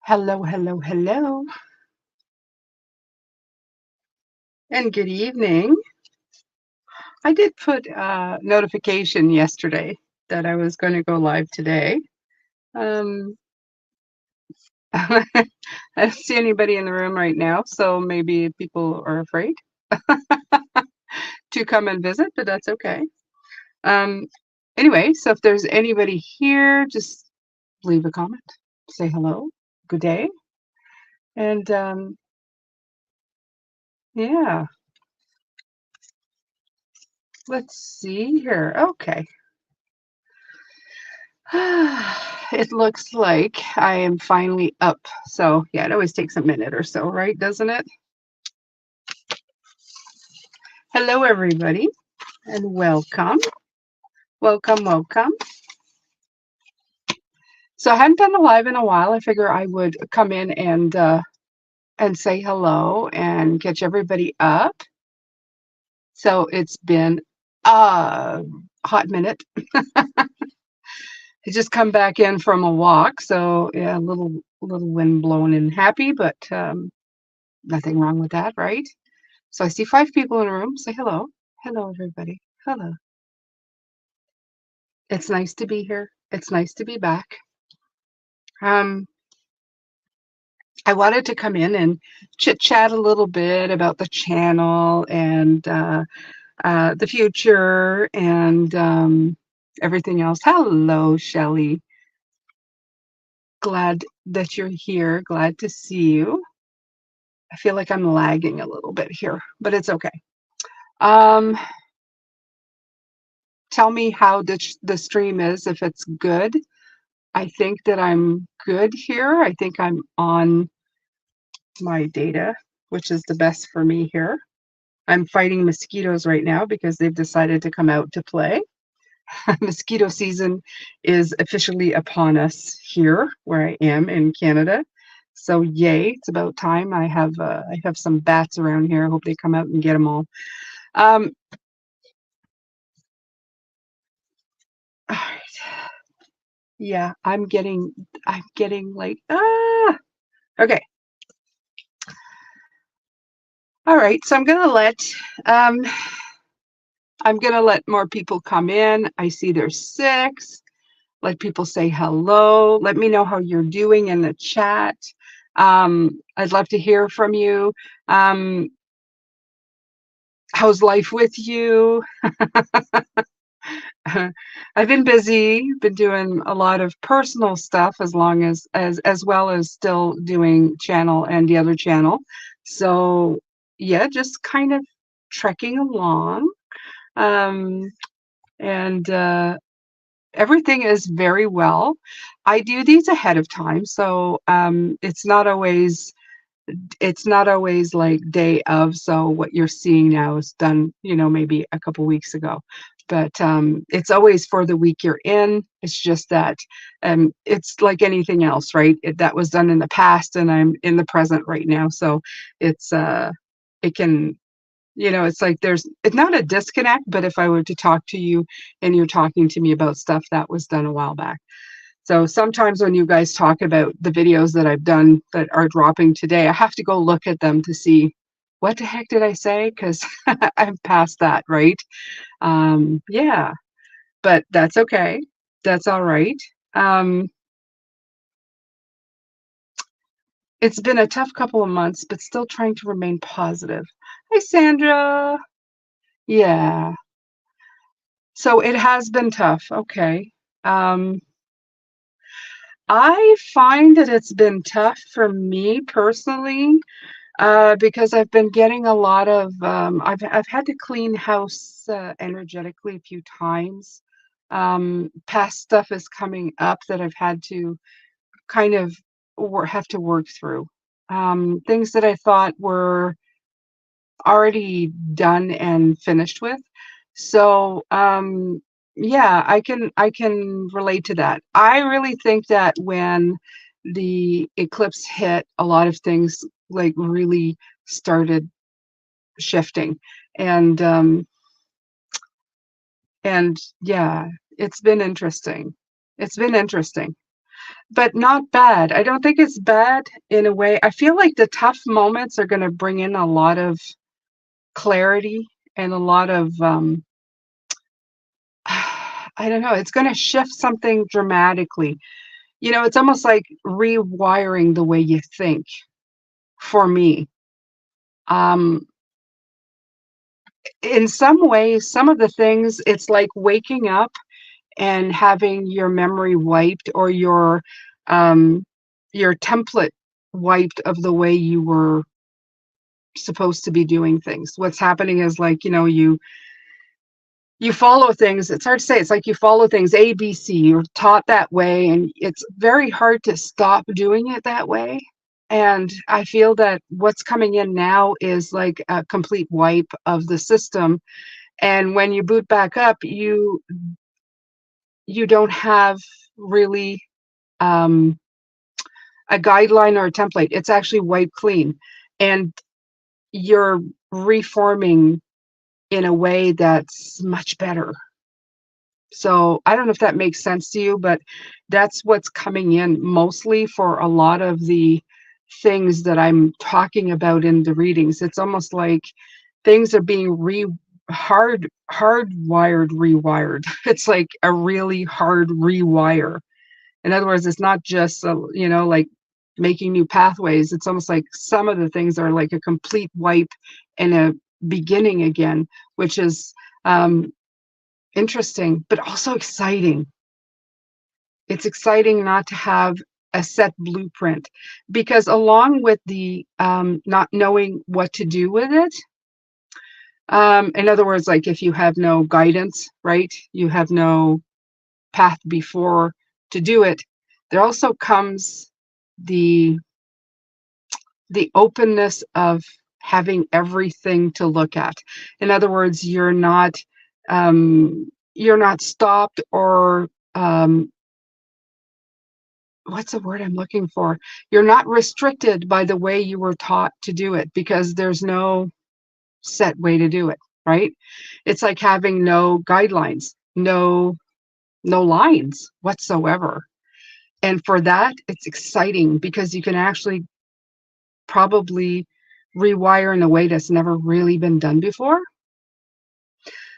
Hello, hello, hello, and good evening. I did put a notification yesterday that I was going to go live today. Um, I don't see anybody in the room right now, so maybe people are afraid to come and visit, but that's okay. Um, anyway, so if there's anybody here, just leave a comment, say hello, good day, and yeah, let's see here. Okay. It looks like I am finally up. So, yeah, it always takes a minute or so, right? Doesn't it? Hello, everybody, and welcome. Welcome, welcome. So, I hadn't done a live in a while. I figure I would come in and say hello and catch everybody up. So, it's been a hot minute. I just come back in from a walk, so yeah, a little wind blowing and happy, but nothing wrong with that, right? So I see 5 people in the room. Say hello. Hello, everybody. Hello. It's nice to be here. It's nice to be back. Um, I wanted to come in and chit chat a little bit about the channel and the future and everything else. Hello, Shelley. Glad that you're here. Glad to see you. I feel like I'm lagging a little bit here, but it's okay. Um, Tell me how the stream is, if it's good. I think that I'm good here. I think I'm on my data, which is the best for me here. I'm fighting mosquitoes right now because they've decided to come out to play. Mosquito season is officially upon us here where I am in Canada. So yay, it's about time. I have some bats around here. I hope they come out and get them all. Um, all right. Yeah, I'm getting like okay. All right, so um I'm gonna let more people come in. I see there's 6. Let people say hello. Let me know how you're doing in the chat. I'd love to hear from you. Um, how's life with you? I've been busy, been doing a lot of personal stuff as well as still doing channel and the other channel. So yeah, just kind of trekking along. Um, and everything is very well. I do these ahead of time, so it's not always like day of. So what you're seeing now is done, maybe a couple weeks ago. But it's always for the week you're in. It's just that it's like anything else, right? That was done in the past, and I'm in the present right now. So it's it can it's like it's not a disconnect, but if I were to talk to you and you're talking to me about stuff that was done a while back. So sometimes when you guys talk about the videos that I've done that are dropping today, I have to go look at them to see what the heck did I say? Because I'm past that, right? Yeah, but that's okay. That's all right. Um, it's been a tough couple of months, but still trying to remain positive. Hi, Sandra. Yeah. So it has been tough. Okay. Um, I find that it's been tough for me personally because I've been getting a lot of I've had to clean house energetically a few times. Past stuff is coming up that I've had to kind of have to work through. Things that I thought were already done and finished with. So, yeah, I can relate to that. I really think that when the eclipse hit, a lot of things like really started shifting. And and yeah, it's been interesting. It's been interesting. but not bad. I don't think it's bad in a way. I feel like the tough moments are gonna bring in a lot of clarity and a lot of, I don't know, it's gonna shift something dramatically. It's almost like rewiring the way you think for me. Um, in some ways, some of the things, it's like waking up and having your memory wiped or um, your template wiped of the way you were supposed to be doing things. What's happening is like, you follow things. It's hard to say. It's like you follow things A, B, C. You're taught that way, and it's very hard to stop doing it that way. And I feel that what's coming in now is like a complete wipe of the system. And when you boot back up, you don't have really um, a guideline or a template. It's actually wiped clean, and you're reforming in a way that's much better. So I don't know if that makes sense to you, but that's what's coming in mostly for a lot of the things that I'm talking about in the readings. It's almost like things are being hardwired, rewired. It's like a really hard rewire. In other words, it's not just like making new pathways. It's almost like some of the things are like a complete wipe and a beginning again, which is um, interesting, but also exciting. It's exciting not to have a set blueprint because along with the not knowing what to do with it, in other words, like if you have no guidance, right? You have no path before to do it. There also comes the the openness of having everything to look at. In other words, you're not stopped or what's the word I'm looking for? You're not restricted by the way you were taught to do it because there's no set way to do it, right? It's like having no guidelines, no lines whatsoever. And for that, it's exciting because you can actually probably rewire in a way that's never really been done before.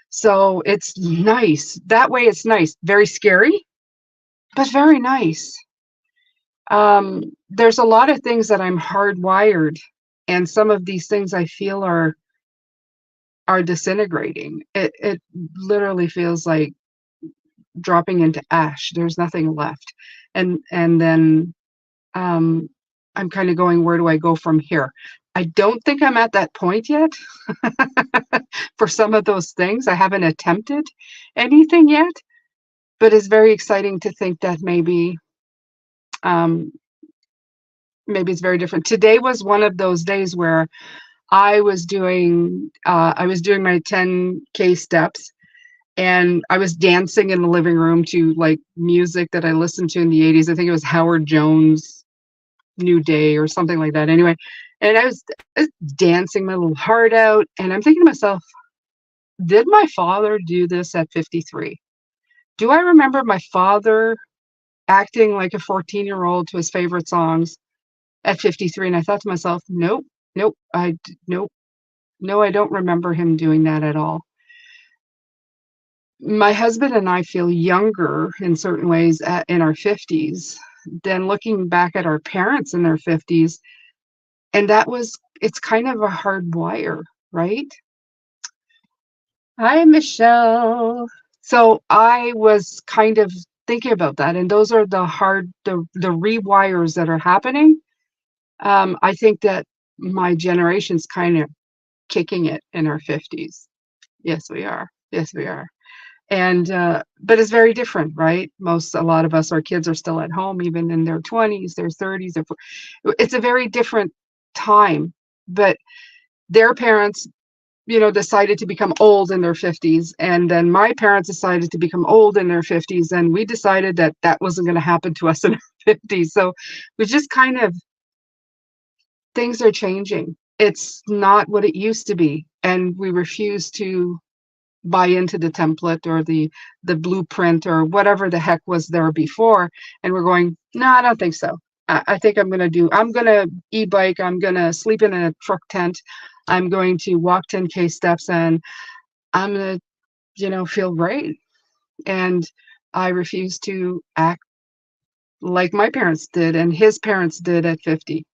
So it's nice. That way it's nice. Very scary, but very nice. There's a lot of things that I'm hardwired, and some of these things I feel are disintegrating. It literally feels like dropping into ash. There's nothing left. And then um I'm kind of going, where do I go from here? I don't think I'm at that point yet for some of those things. I haven't attempted anything yet, but it's very exciting to think that um maybe it's very different. Today was one of those days where I was doing my 10K steps, and I was dancing in the living room to like music that I listened to in the 80s. I think it was Howard Jones' New Day or something like that. Anyway, and I was dancing my little heart out, and I'm thinking to myself, did my father do this at 53? Do I remember my father acting like a 14-year-old to his favorite songs at 53? And I thought to myself, nope, nope, nope, no, I don't remember him doing that at all. My husband and I feel younger in certain ways in our 50s than looking back at our parents in their 50s. And it's kind of a hard wire, right? Hi, Michelle. So I was kind of thinking about that, and those are the rewires that are happening. I think that my generation's kind of kicking it in our 50s. Yes, we are. Yes, we are. And but it's very different, right? A lot of us, our kids are still at home, even in their 20s, their 30s. It's a very different time. But their parents, decided to become old in their 50s, and then my parents decided to become old in their 50s, and we decided that that wasn't going to happen to us in our 50s. So we just kind of things are changing. It's not what it used to be, and we refuse to. buy into the template or the blueprint or whatever the heck was there before, and we're going, no, I don't think so. I think I'm gonna e-bike, I'm gonna sleep in a truck tent, I'm going to walk 10K steps, and I'm gonna, feel great. And I refuse to act like my parents did and his parents did at 50.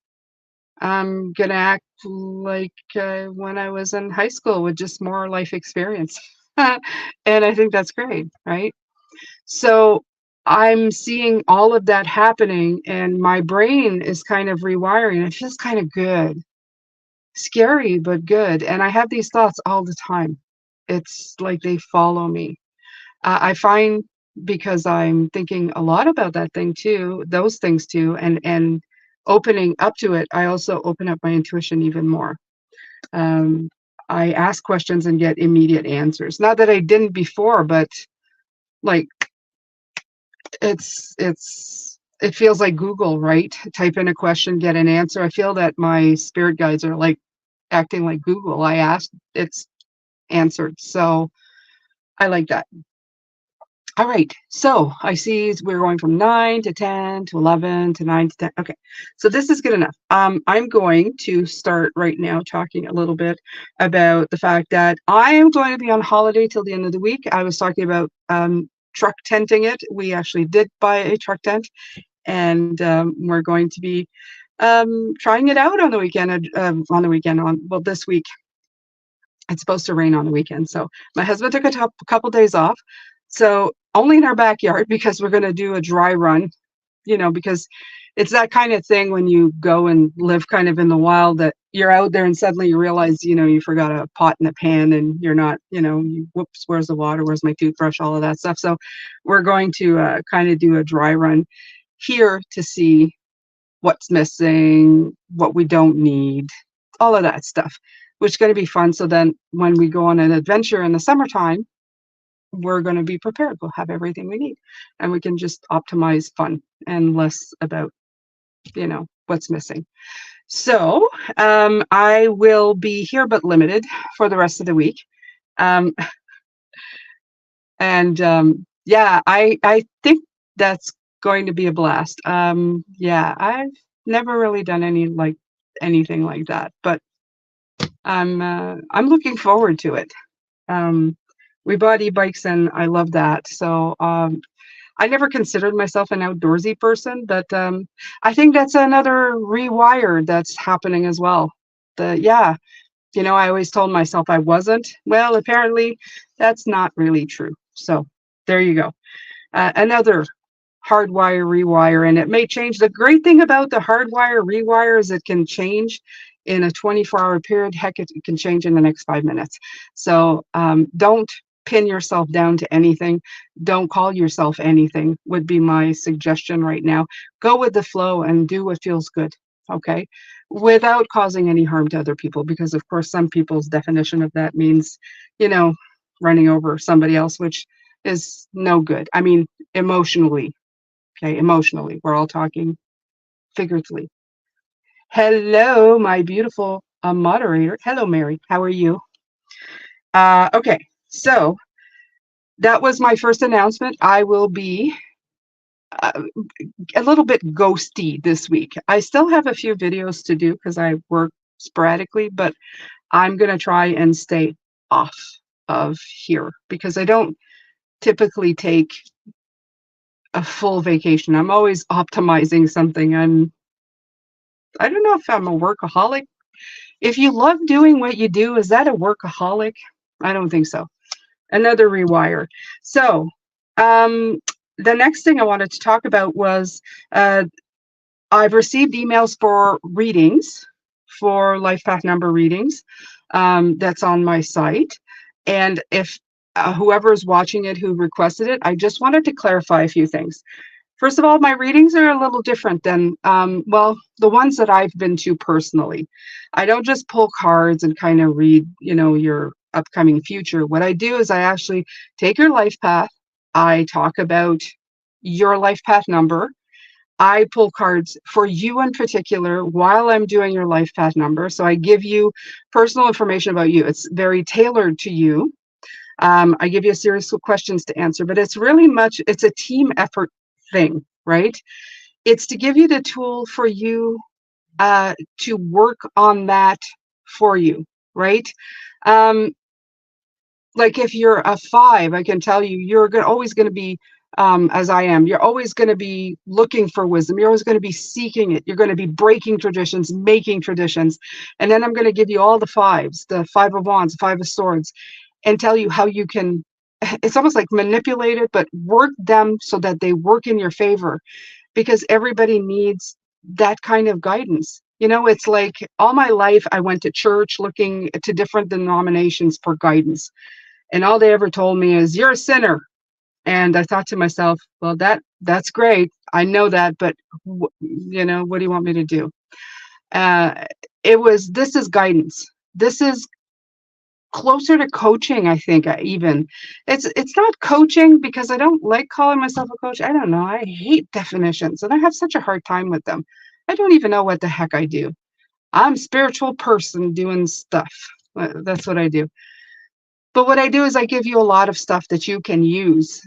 I'm gonna act like when I was in high school with just more life experience. And I think that's great, right? So I'm seeing all of that happening, and my brain is kind of rewiring. It feels kind of good, scary, but good. And I have these thoughts all the time. It's like they follow me. I find because I'm thinking a lot about that thing too, those things too, and opening up to it, I also open up my intuition even more. Um, I ask questions and get immediate answers. Not that I didn't before, but like it feels like Google, right? Type in a question, get an answer. I feel that my spirit guides are like acting like Google. I asked, it's answered. So I like that. All right. So I see we're going from 9 to 10 to 11 to 9 to 10. Okay. So this is good enough. I'm going to start right now talking a little bit about the fact that I am going to be on holiday till the end of the week. I was talking about truck tenting it. We actually did buy a truck tent, and we're going to be trying it out on the weekend, well, this week. It's supposed to rain on the weekend. So my husband took a couple days off. So only in our backyard because we're going to do a dry run, because it's that kind of thing when you go and live kind of in the wild that you're out there and suddenly you realize, you forgot a pot in a pan and you're not, whoops, where's the water? Where's my toothbrush? All of that stuff. So we're going to kind of do a dry run here to see what's missing, what we don't need, all of that stuff, which is going to be fun. So then when we go on an adventure in the summertime, we're going to be prepared. We'll have everything we need, and we can just optimize fun and less about, what's missing. So I will be here, but limited for the rest of the week. Um, and yeah, I think that's going to be a blast. Yeah, I've never really done anything like that, but I'm looking forward to it. Um, we bought e-bikes and I love that. So I never considered myself an outdoorsy person, but I think that's another rewire that's happening as well. Yeah, I always told myself I wasn't. Well, apparently that's not really true. So there you go. Another hardwire, rewire, and it may change. The great thing about the hardwire, rewire is it can change in a 24-hour period. Heck, it can change in the next 5 minutes. So don't pin yourself down to anything. Don't call yourself anything would be my suggestion right now. Go with the flow and do what feels good, okay? Without causing any harm to other people, because of course some people's definition of that means, running over somebody else, which is no good. I mean, emotionally, okay, emotionally. We're all talking figuratively. Hello, my beautiful moderator. Hello, Mary. How are you? Okay, so that was my first announcement. I will be uh, a little bit ghosty this week. I still have a few videos to do because I work sporadically, but I'm going to try and stay off of here because I don't typically take a full vacation. I'm always optimizing something. I don't know if I'm a workaholic. If you love doing what you do, is that a workaholic? I don't think so. Another rewire. So, the next thing I wanted to talk about was I've received emails for readings, for life path number readings. That's on my site. And if whoever is watching it who requested it, I just wanted to clarify a few things. First of all, my readings are a little different than, well, the ones that I've been to personally. I don't just pull cards and kind of read, your upcoming future. What I do is I actually take your life path. I talk about your life path number. I pull cards for you in particular while I'm doing your life path number. So I give you personal information about you. It's very tailored to you. I give you a series of questions to answer, but it's really much, it's a team effort thing, right? It's to give you the tool for you to work on that for you, right? Um, like if you're a 5, I can tell you, always going to be, as I am, you're always going to be looking for wisdom. You're always going to be seeking it. You're going to be breaking traditions, making traditions. And then I'm going to give you all the 5s, the 5 of Wands, 5 of Swords, and tell you how you can, it's almost like manipulate it, but work them so that they work in your favor, because everybody needs that kind of guidance. It's like all my life I went to church looking to different denominations for guidance. And all they ever told me is, you're a sinner. And I thought to myself, well, that's great. I know that, but what do you want me to do? Uh, this is guidance. This is closer to coaching, I think. Even it's not coaching, because I don't like calling myself a coach. I don't know. I hate definitions, and I have such a hard time with them. I don't even know what the heck I do. I'm a spiritual person doing stuff. That's what I do. But what I do is I give you a lot of stuff that you can use,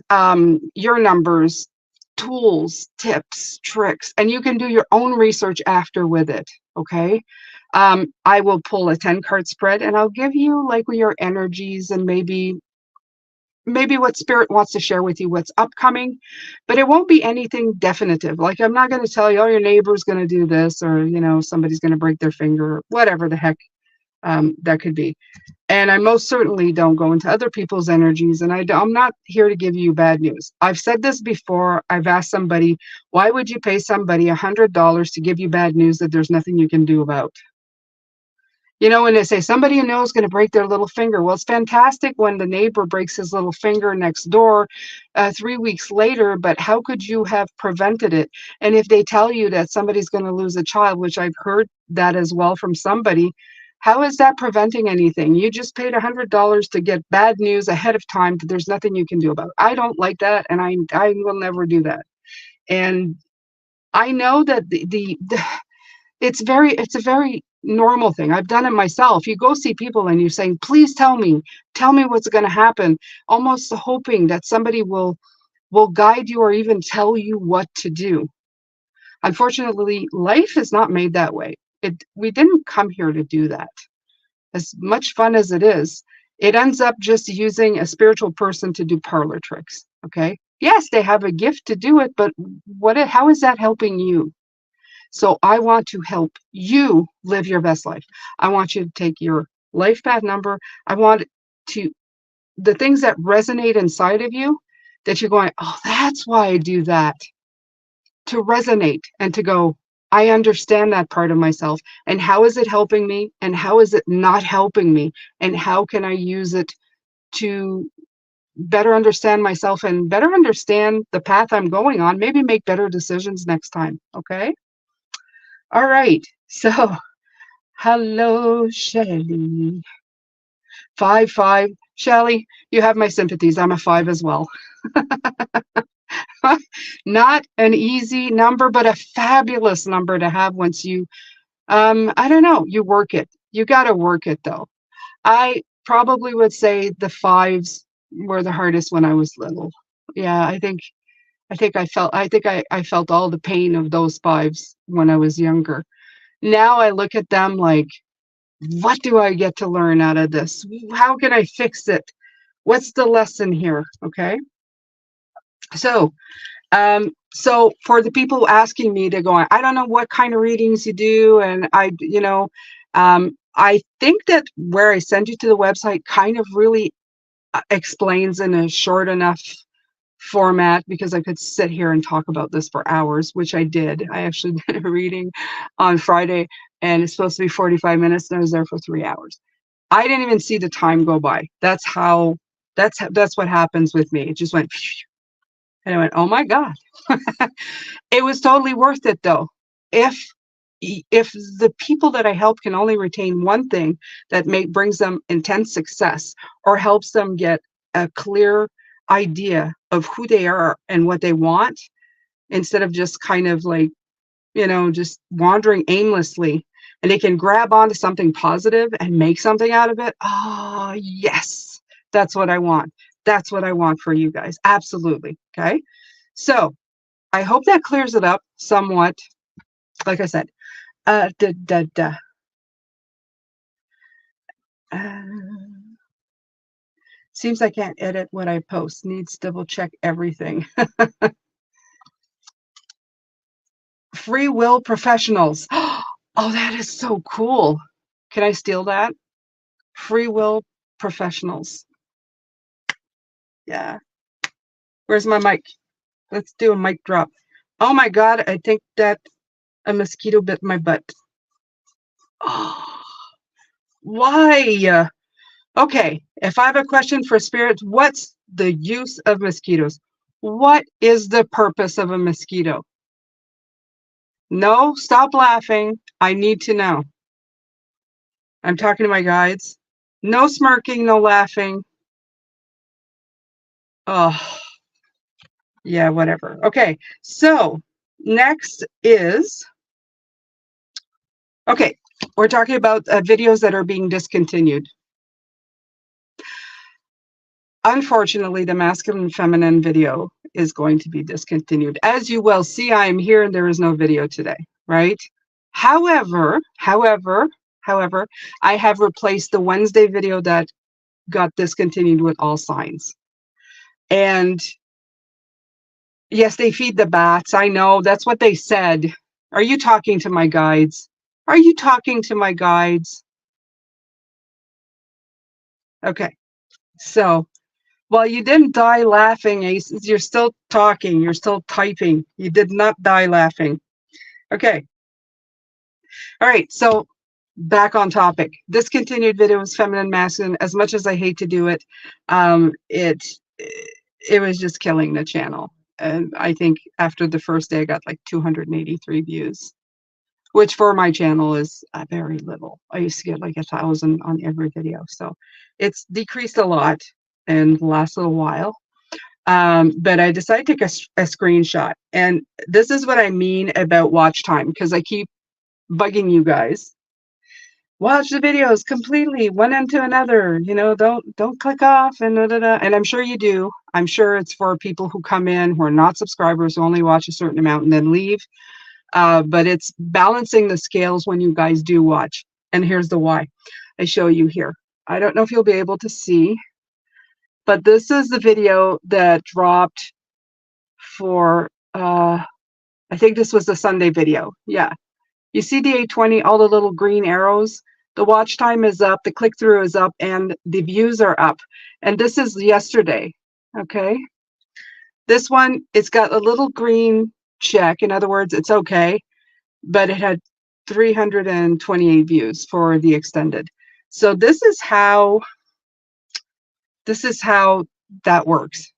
your numbers, tools, tips, tricks, and you can do your own research after with it. Okay. I will pull a 10-card spread, and I'll give you like your energies and maybe what spirit wants to share with you, what's upcoming, but it won't be anything definitive. Like, I'm not going to tell you, oh, your neighbor's going to do this, or, somebody's going to break their finger, or whatever the heck that could be. And I most certainly don't go into other people's energies. And I'm not here to give you bad news. I've said this before. I've asked somebody, why would you pay somebody $100 to give you bad news that there's nothing you can do about? When they say somebody you know is going to break their little finger. Well, it's fantastic when the neighbor breaks his little finger next door 3 weeks later, but how could you have prevented it? And if they tell you that somebody's going to lose a child, which I've heard that as well from somebody, how is that preventing anything? You just paid $100 to get bad news ahead of time that there's nothing you can do about it. I don't like that, and I will never do that. And I know that it's a very normal thing. I've done it myself. You go see people and you're saying, please tell me what's going to happen, almost hoping that somebody will guide you or even tell you what to do. Unfortunately, life is not made that way. We didn't come here to do that. As much fun as it is, it ends up just using a spiritual person to do parlor tricks. Okay. Yes, they have a gift to do it, but how is that helping you? So I want to help you live your best life. I want you to take your life path number. I want the things that resonate inside of you, that you're going, oh, that's why I do that, to resonate and to go, I understand that part of myself. And how is it helping me? And how is it not helping me? And how can I use it to better understand myself and better understand the path I'm going on? Maybe make better decisions next time. Okay. All right. So, hello, Shelley. 5, 5. Shelley, you have my sympathies. I'm a 5 as well. Not an easy number, but a fabulous number to have once you, I don't know, you work it. You got to work it, though. I probably would say the 5s were the hardest when I was little. Yeah, I felt all the pain of those 5s when I was younger. Now I look at them like, what do I get to learn out of this? How can I fix it? What's the lesson here? Okay. So for the people asking me to go on, I don't know what kind of readings you do. And I think that where I send you to the website kind of really explains in a short enough format, because I could sit here and talk about this for hours, which I did. I actually did a reading on Friday, and it's supposed to be 45 minutes, and I was there for 3 hours. I didn't even see the time go by. That's what happens with me. It just went, and I went, oh my God. It was totally worth it, though. If the people that I help can only retain one thing that brings them intense success, or helps them get a clear idea of who they are and what they want, instead of just kind of like, just wandering aimlessly, and they can grab onto something positive and make something out of it. Oh, yes. That's what I want. That's what I want for you guys. Absolutely. Okay. So I hope that clears it up somewhat. Like I said, uh, da, da, da. Uh, seems I can't edit what I post. Needs double check everything. Free will professionals. Oh, that is so cool. Can I steal that? Free will professionals. Yeah. Where's my mic? Let's do a mic drop. Oh my God, I think that a mosquito bit my butt. Oh, why? Okay, if I have a question for spirits, what's the use of mosquitoes? What is the purpose of a mosquito? No, stop laughing. I need to know. I'm talking to my guides. No smirking, no laughing. Oh, yeah, whatever. Okay, so next is, okay, we're talking about videos that are being discontinued. Unfortunately, the masculine and feminine video is going to be discontinued. As you will see, I am here and there is no video today, right? However, I have replaced the Wednesday video that got discontinued with all signs. And yes, they feed the bats. I know, that's what they said. Are you talking to my guides? Are you talking to my guides? Okay, so well, you didn't die laughing, Aces. You're still talking. You're still typing. You did not die laughing. Okay. All right. So back on topic. Discontinued videos, feminine, masculine. As much as I hate to do it, it was just killing the channel. And I think after the first day, I got like 283 views, which for my channel is very little. I used to get like 1,000 on every video. So it's decreased a lot in the last little while. But I decided to take a screenshot. And this is what I mean about watch time, because I keep bugging you guys. Watch the videos completely, one into another. You know, don't click off and da, da, da. And I'm sure you do. I'm sure it's for people who come in who are not subscribers, who only watch a certain amount and then leave. But it's balancing the scales when you guys do watch. And here's the why. I show you here. I don't know if you'll be able to see, but this is the video that dropped for, I think this was the Sunday video. Yeah. You see the 820, all the little green arrows? The watch time is up, the click-through is up, and the views are up. And this is yesterday, okay? This one, it's got a little green check. In other words, it's okay, but it had 328 views for the extended. So this is how that works.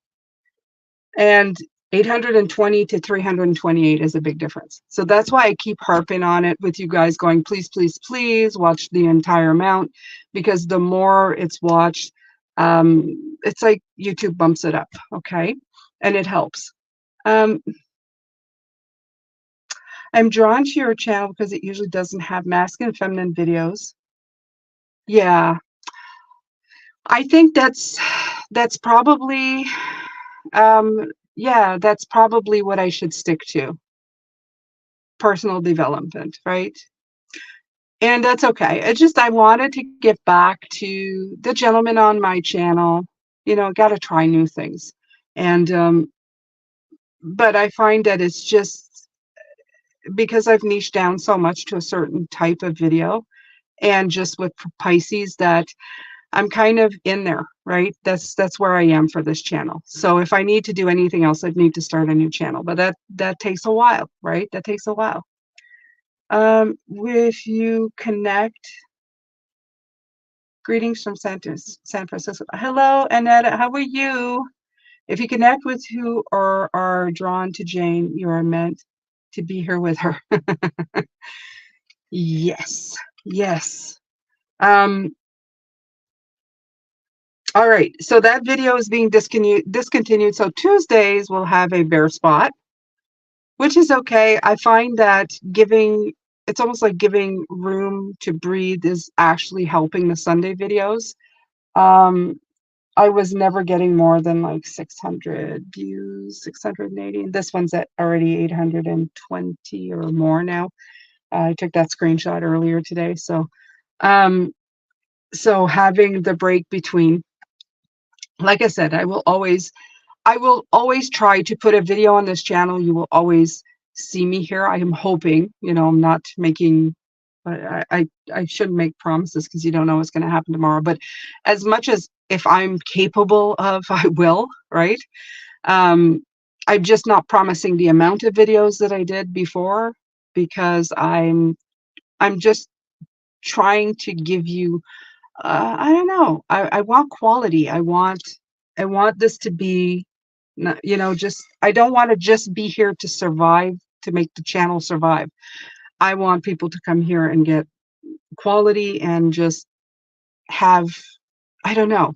And 820 to 328 is a big difference. So that's why I keep harping on it with you guys going, please, please, please watch the entire amount, because the more it's watched, it's like YouTube bumps it up, okay? And it helps. I'm drawn to your channel because it usually doesn't have masculine and feminine videos. Yeah, I think that's probably, yeah, that's probably what I should stick to. Personal development, right? And that's okay. It's just I wanted to get back to the gentleman on my channel. You know, got to try new things. And but I find that it's just because I've niched down so much to a certain type of video, and just with Pisces, that I'm kind of in there, right? That's where I am for this channel. So if I need to do anything else, I'd need to start a new channel. But that takes a while, right? That takes a while. If you connect, greetings from San Francisco. Hello, Annette, how are you? If you connect with who are drawn to Jane, you are meant to be here with her. Yes, yes. All right, so that video is being discontinued. So Tuesdays we'll have a bare spot, which is okay. I find that it's almost like giving room to breathe is actually helping the Sunday videos. I was never getting more than like 600 views, 680. This one's at already 820 or more now. I took that screenshot earlier today. Um, so having the break between, like I said, I will always try to put a video on this channel. You will always see me here. I am hoping, I'm not making, I shouldn't make promises because you don't know what's going to happen tomorrow. But as much as if I'm capable of, I will, right? Um, I'm just not promising the amount of videos that I did before because I'm just trying to give you, I don't know. I want quality. I want this to be, just, I don't want to just be here to survive, to make the channel survive. I want people to come here and get quality and just have, I don't know.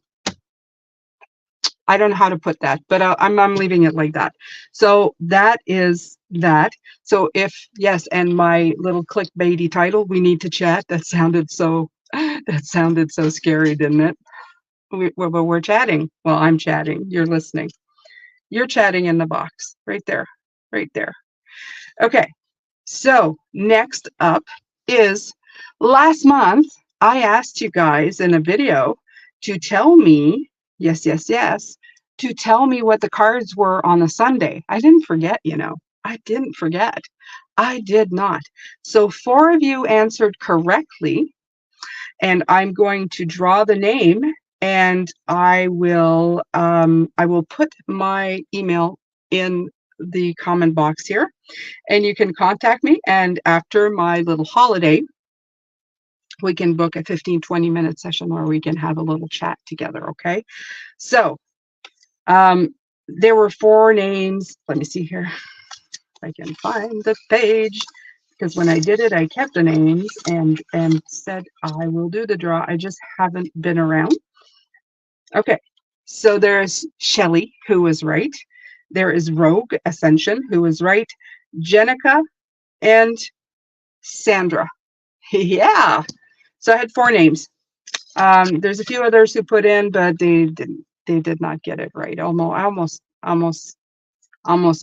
I don't know how to put that, but I'm leaving it like that. So that is that. So yes, and my little clickbaity title, we need to chat. That sounded so scary, didn't it? We're chatting. Well, I'm chatting. You're listening. You're chatting in the box right there, right there. Okay. So next up is, last month, I asked you guys in a video to tell me, yes, yes, yes, to tell me what the cards were on a Sunday. I didn't forget, I didn't forget. I did not. So 4 of you answered correctly, and I'm going to draw the name, and I will put my email in the comment box here, and you can contact me, and after my little holiday we can book a 15-20 minute session where we can have a little chat together. Okay, so there were 4 names. Let me see here if I can find the page, because when I did it I kept the names and said I will do the draw. I just haven't been around. Okay, so there's Shelly, who was right. There is Rogue Ascension, who was right. Jenica and Sandra. Yeah. So I had 4 names. There's a few others who put in, but they didn't. They did not get it right. Almost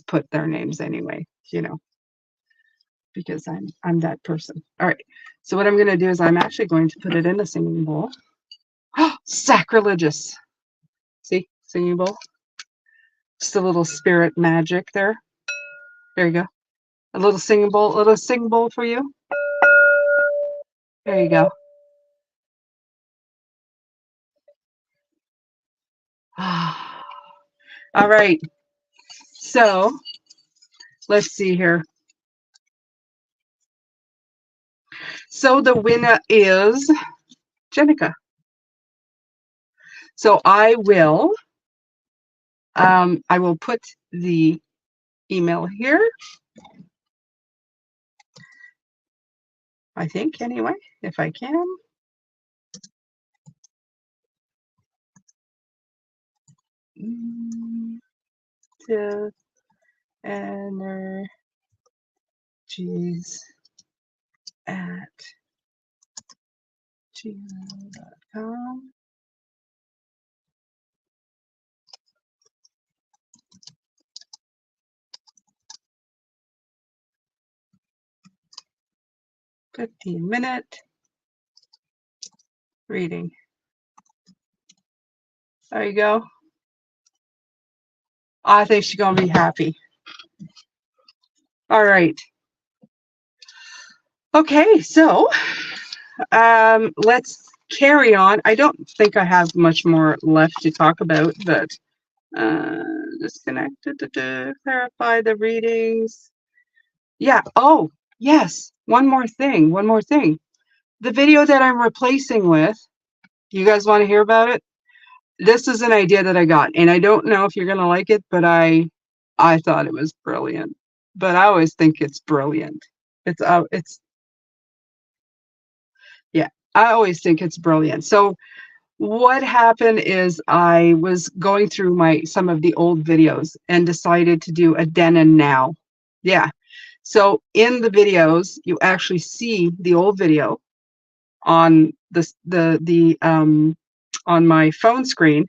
put their names anyway. Because I'm that person. All right. So what I'm going to do is I'm actually going to put it in a singing bowl. Oh, sacrilegious. See, singing bowl. Just a little spirit magic there. There you go. A little singing bowl for you. There you go. All right. So let's see here. So the winner is Jenica. So I will put the email here. I think anyway, if I can. To energies at gmail.com. "15-minute reading." There you go. I think she's gonna be happy. All right. Okay, so let's carry on. I don't think I have much more left to talk about, but disconnected to clarify the readings. Yeah. Oh, yes. One more thing. The video that I'm replacing with, you guys want to hear about it? This is an idea that I got, and I don't know if you're going to like it, but I thought it was brilliant. But I always think it's brilliant. Yeah, I always think it's brilliant. So what happened is I was going through some of the old videos and decided to do a then and now. Yeah. So in the videos, you actually see the old video on on my phone screen,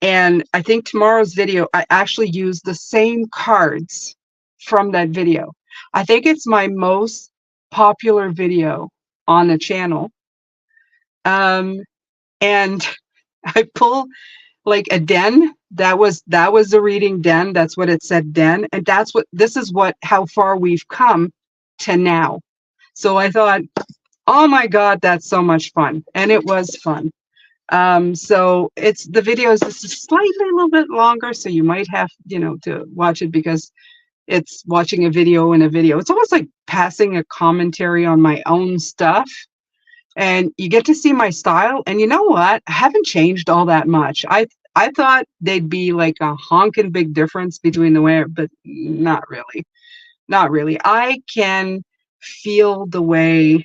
And I think tomorrow's video, I actually use the same cards from that video. I think it's my most popular video on the channel. Um, and I pull like a den. That was the reading den. That's what it said den. And this is how far we've come to now. So I thought, oh my God, that's so much fun. And it was fun. So the video is just slightly a little bit longer, so you might have, to watch it because it's watching a video in a video. It's almost like passing a commentary on my own stuff. And you get to see my style. And you know what? I haven't changed all that much. I thought they'd be like a honking big difference between the way, but not really. Not really. I can feel the way.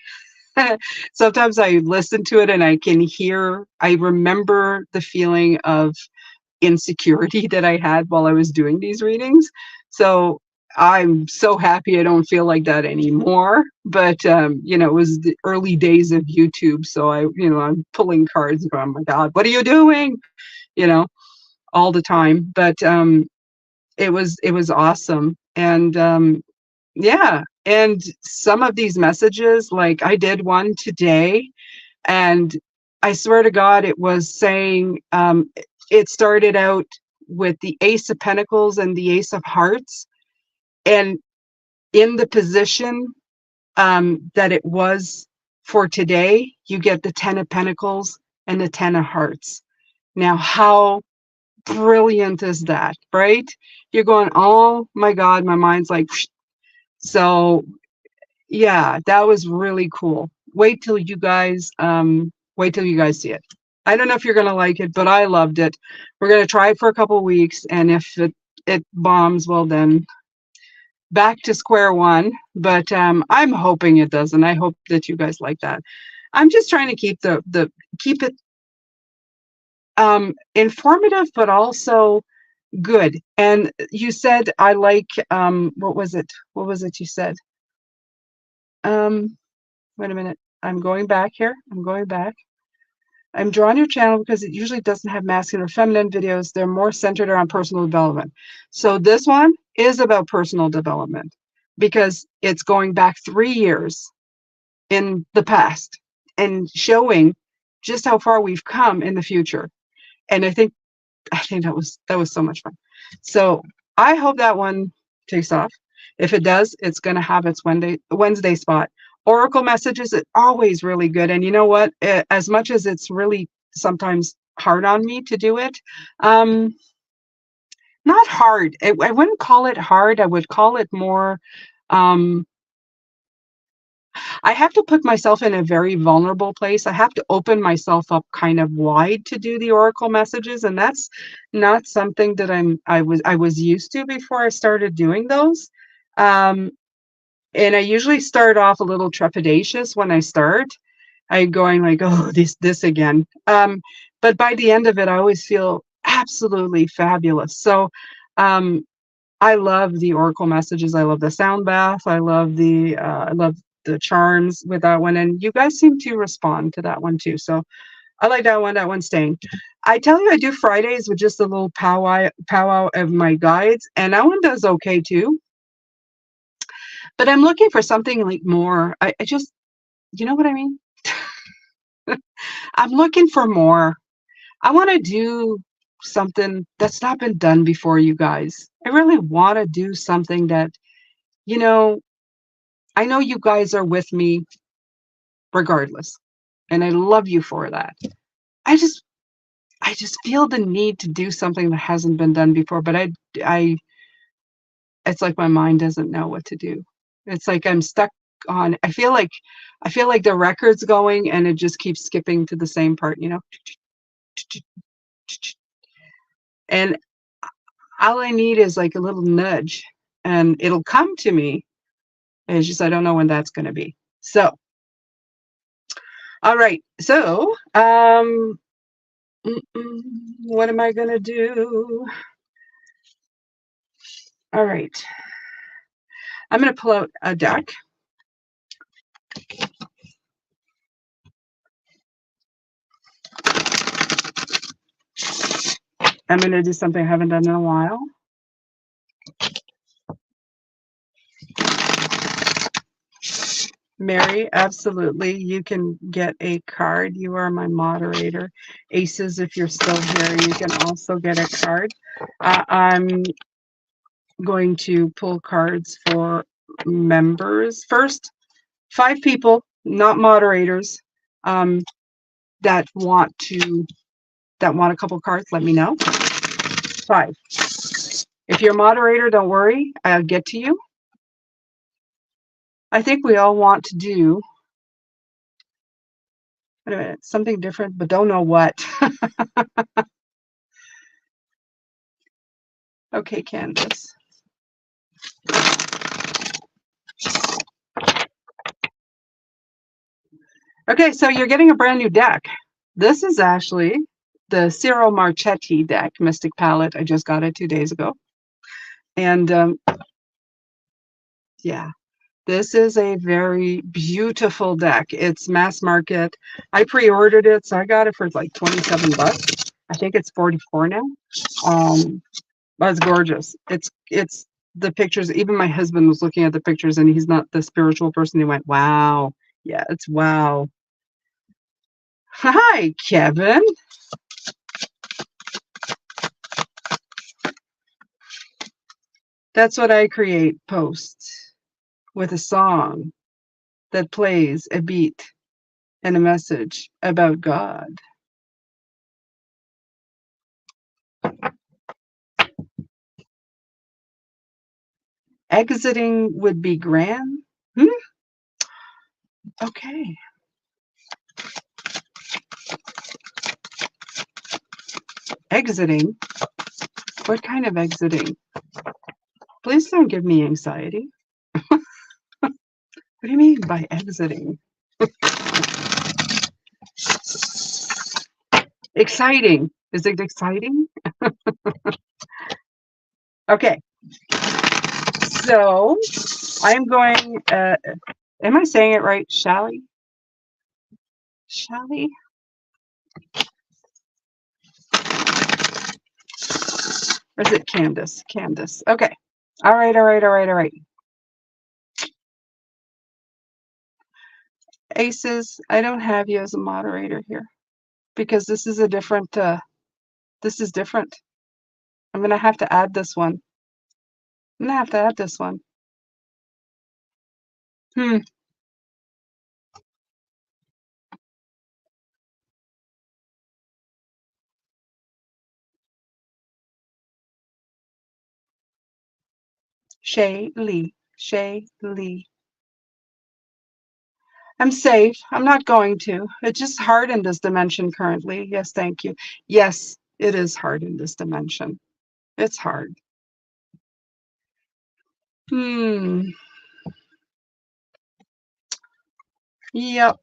Sometimes I listen to it and I remember the feeling of insecurity that I had while I was doing these readings. So I'm so happy I don't feel like that anymore. But, it was the early days of YouTube. So I'm pulling cards and going, oh my God, what are you doing? You know, all the time. But it was awesome. And yeah. And some of these messages, like I did one today, and I swear to God, it was saying, it started out with the Ace of Pentacles and the Ace of Hearts. And in the position that it was for today, you get the Ten of Pentacles and the Ten of Hearts. Now, how brilliant is that, right? You're going, oh my God, my mind's like, psh. So yeah, that was really cool. Wait till you guys see it. I don't know if you're gonna like it, but I loved it. We're gonna try it for a couple weeks, and if it bombs, well then back to square one. But I'm hoping it doesn't. I hope that you guys like that. I'm just trying to keep it informative, but also good. And you said I like what was it? What was it you said? Wait a minute. I'm going back here. I'm going back. I'm drawing your channel because it usually doesn't have masculine or feminine videos. They're more centered around personal development. So this one is about personal development because it's going back 3 years in the past and showing just how far we've come in the future. And I think that was so much fun. So I hope that one takes off. If it does, it's going to have its Wednesday spot. Oracle messages are always really good. And you know what? As much as it's really sometimes hard on me to do it, um, not hard. I wouldn't call it hard. I would call it more. Um, I have to put myself in a very vulnerable place. I have to open myself up kind of wide to do the oracle messages, and that's not something that I was used to before I started doing those. Um, and I usually start off a little trepidatious when I start. I going like, oh, this again. But by the end of it, I always feel absolutely fabulous. So I love the oracle messages. I love the sound bath. I love the charms with that one. And you guys seem to respond to that one too. So I like that one. That one's staying. I tell you, I do Fridays with just a little powwow of my guides, and that one does okay too. But I'm looking for something like more. I just, you know what I mean? I'm looking for more. I want to do something that's not been done before, you guys. I really want to do something that, you know, I know you guys are with me regardless, and I love you for that. I just I just feel the need to do something that hasn't been done before, but I it's like my mind doesn't know what to do. It's like I'm stuck on I feel like the record's going and it just keeps skipping to the same part. And all I need is like a little nudge and it'll come to me. And it's just I don't know when that's going to be. So, all right. So, what am I going to do? All right. I'm going to pull out a deck. I'm going to do something I haven't done in a while. Mary, absolutely. You can get a card. You are my moderator. Aces, if you're still here, you can also get a card. I'm going to pull cards for members. First, 5 people, not moderators, that want a couple cards, let me know. 5. If you're a moderator, don't worry, I'll get to you. I think we all want to do wait a minute, something different, but don't know what. Okay, Candace. Okay, so you're getting a brand new deck. This is actually the Ciro Marchetti deck, Mystic Palette. I just got it 2 days ago. And yeah, this is a very beautiful deck. It's mass market. I pre-ordered it, so I got it for like 27 bucks. I think it's 44 now. But it's gorgeous. It's the pictures. Even my husband was looking at the pictures, and he's not the spiritual person. He went, "Wow, yeah, it's wow." Hi, Kevin. That's what I create, posts with a song that plays a beat and a message about God. Exiting would be grand. Okay. Exiting? What kind of exiting? Please don't give me anxiety. What do you mean by exiting? Exciting. Is it exciting? Okay. So I'm going, am I saying it right? Shally? Shally? Or is it Candace? Candace. Okay. All right. Aces, I don't have you as a moderator here because this is a different, this is different. I'm going to have to add this one. I'm going to have to add this one. Shay Lee. I'm safe. I'm not going to. It's just hard in this dimension currently. Yes, thank you. Yes, it is hard in this dimension. It's hard. Yep.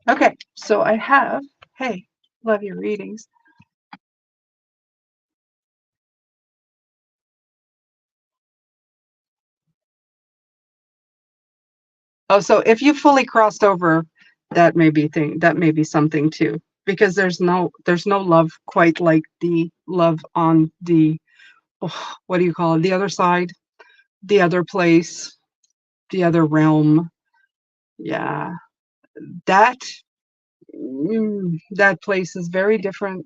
Okay, so I have, hey, love your readings. Oh, so if you fully crossed over, that may be something too, because there's no love quite like the love on the, what do you call it, the other side, the other place, the other realm. Yeah, that that place is very different.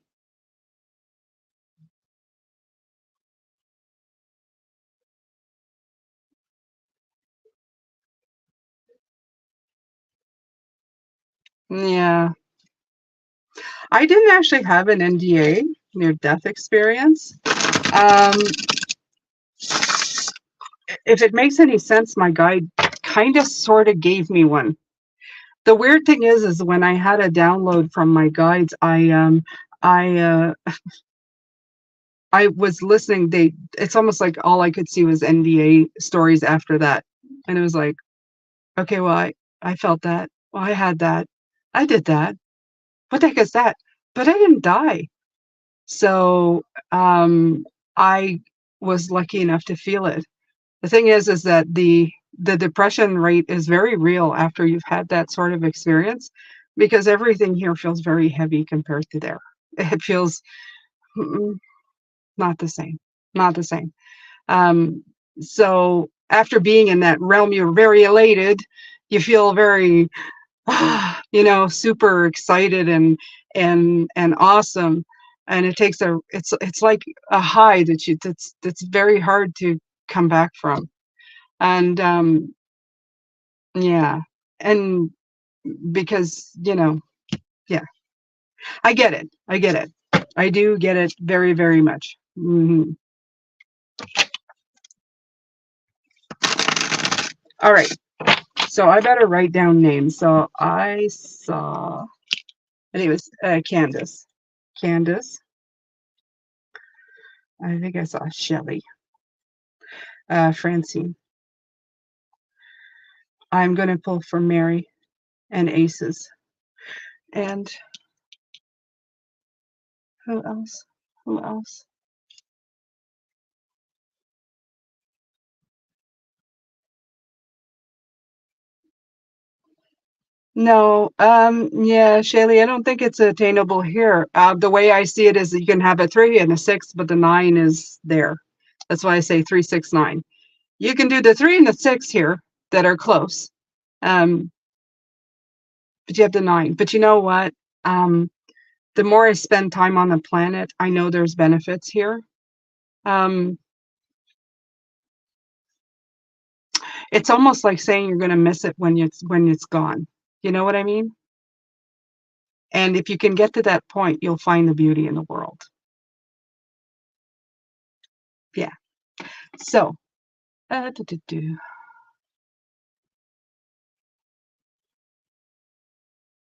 Yeah, I didn't actually have an NDA, near death experience. If it makes any sense, my guide kind of sort of gave me one. The weird thing is when I had a download from my guides, I I was listening. It's almost like all I could see was NDA stories after that, and it was like, okay, well, I felt that. Well, I had that. I did that. What the heck is that? But I didn't die. So I was lucky enough to feel it. The thing is that the depression rate is very real after you've had that sort of experience, because everything here feels very heavy compared to there. It feels mm, not the same, not the same. Um, so after being in that realm, you're very elated. You feel very, super excited and awesome. And it takes it's like a high that's very hard to come back from. And yeah, and because yeah, I get it. I get it. I do get it very, very much. All right. So I better write down names. So I saw, I think it was Candace. Candace. I think I saw Shelly. Francine. I'm going to pull for Mary and Aces. And who else? Who else? No, yeah, Shaylee, I don't think it's attainable here. The way I see it is that you can have a 3 and a 6, but the 9 is there. That's why I say 3, 6, 9. You can do the 3 and the 6 here that are close. But you have the 9. But you know what? The more I spend time on the planet, I know there's benefits here. Um, it's almost like saying you're going to miss it when it's gone. You know what I mean? And if you can get to that point, you'll find the beauty in the world. Yeah. So,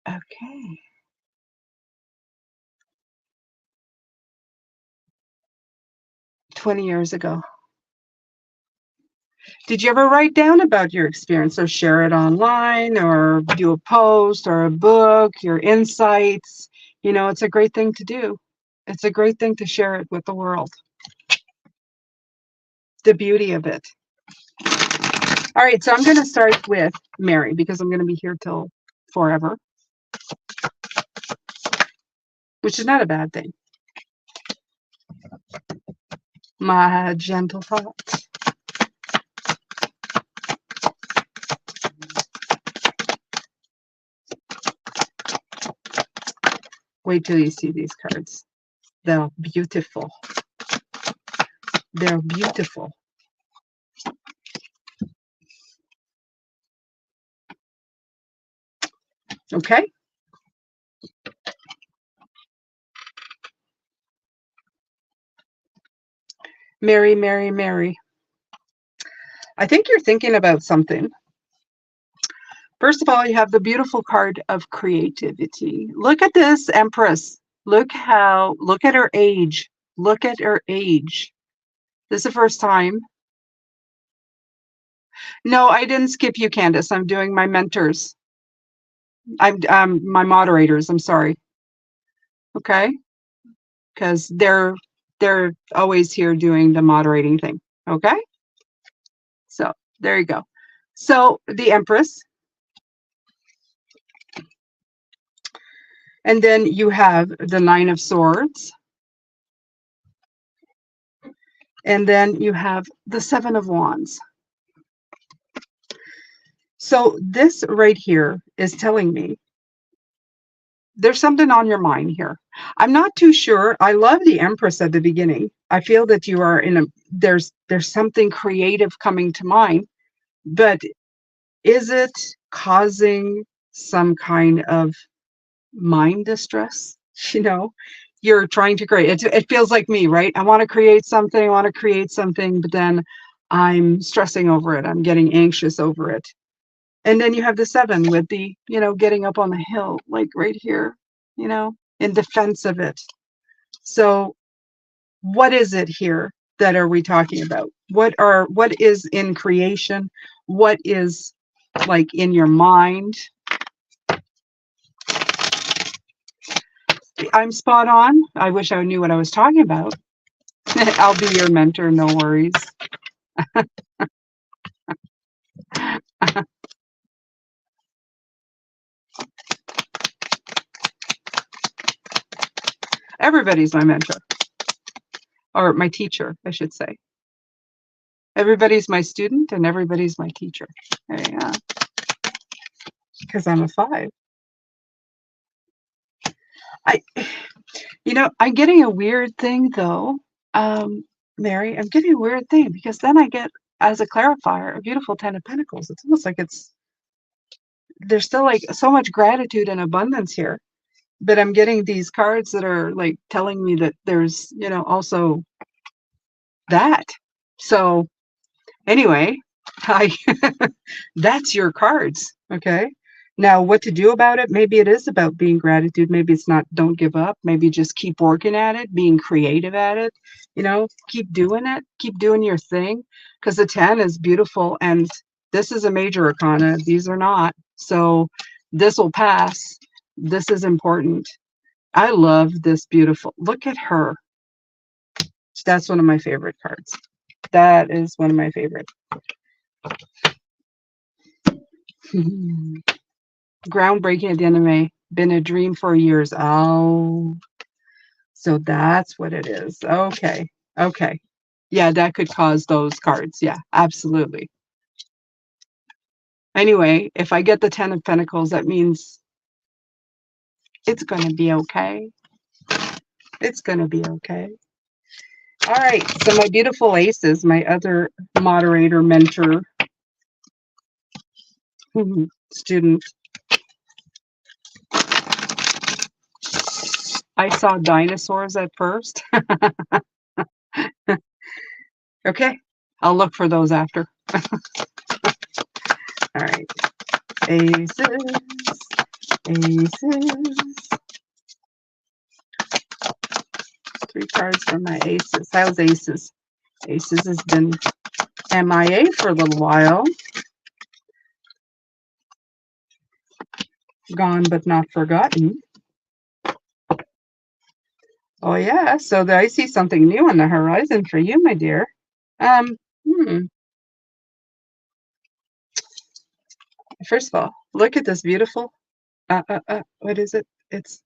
okay. 20 years ago. Did you ever write down about your experience or share it online or do a post or a book, your insights? It's a great thing to do. It's a great thing to share it with the world. The beauty of it. All right, so I'm going to start with Mary because I'm going to be here till forever, which is not a bad thing. My gentle thoughts. Wait till you see these cards. They're beautiful. They're beautiful. Okay? Mary, Mary, Mary. I think you're thinking about something. First of all, you have the beautiful card of creativity. Look at this Empress. Look at her age. Look at her age. This is the first time. No, I didn't skip you, Candace. I'm doing my mentors. I'm my moderators. I'm sorry. Okay? Because they're always here doing the moderating thing. Okay? So there you go. So the Empress. And then you have the Nine of Swords. And then you have the Seven of Wands. So this right here is telling me there's something on your mind here. I'm not too sure. I love the Empress at the beginning. I feel that you are there's something creative coming to mind, but is it causing some kind of mind distress? You're trying to create it. It feels like me, right? I want to create something, but then I'm stressing over it. I'm getting anxious over it. And then you have the 7 with the, getting up on the hill, like right here, in defense of it. So what is it here that are we talking about? What is in creation? What is like in your mind? I'm spot on. I wish I knew what I was talking about. I'll be your mentor, no worries. Everybody's my mentor, or my teacher, I should say. Everybody's my student and everybody's my teacher. Yeah, because I'm a 5. I, I'm getting a weird thing though, Mary. I'm getting a weird thing because then I get, as a clarifier, a beautiful 10 of Pentacles. It's almost like there's still like so much gratitude and abundance here, but I'm getting these cards that are like telling me that there's, also that. So anyway, I that's your cards, okay? Now, what to do about it? Maybe it is about being gratitude. Maybe it's not, don't give up. Maybe just keep working at it, being creative at it, keep doing it, keep doing your thing. Because the 10 is beautiful. And this is a major arcana. These are not. So this will pass. This is important. I love this beautiful. Look at her. That's one of my favorite cards. That is one of my favorite. Groundbreaking at the end of May. Been a dream for years. Oh, so that's what it is. Okay. Okay. Yeah, that could cause those cards. Yeah, absolutely. Anyway, if I get the 10 of Pentacles, that means it's going to be okay. It's going to be okay. All right. So my beautiful aces, my other moderator, mentor, student. I saw dinosaurs at first. Okay. I'll look for those after. All right. Aces. Aces. 3 cards from my aces. How's aces? Aces has been MIA for a little while. Gone but not forgotten. Oh yeah, so I see something new on the horizon for you, my dear. First of all, look at this beautiful. What is it? It's.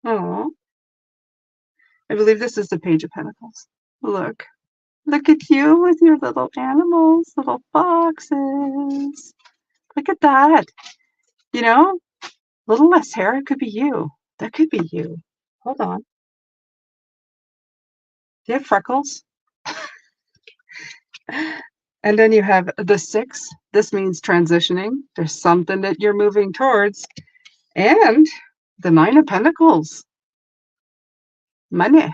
Oh, I believe this is the Page of Pentacles. Look at you with your little animals, little foxes. Look at that. Little less hair. It could be you. That could be you. Hold on. Do you have freckles? And then you have the 6. This means transitioning. There's something that you're moving towards. And the 9 of Pentacles. Money.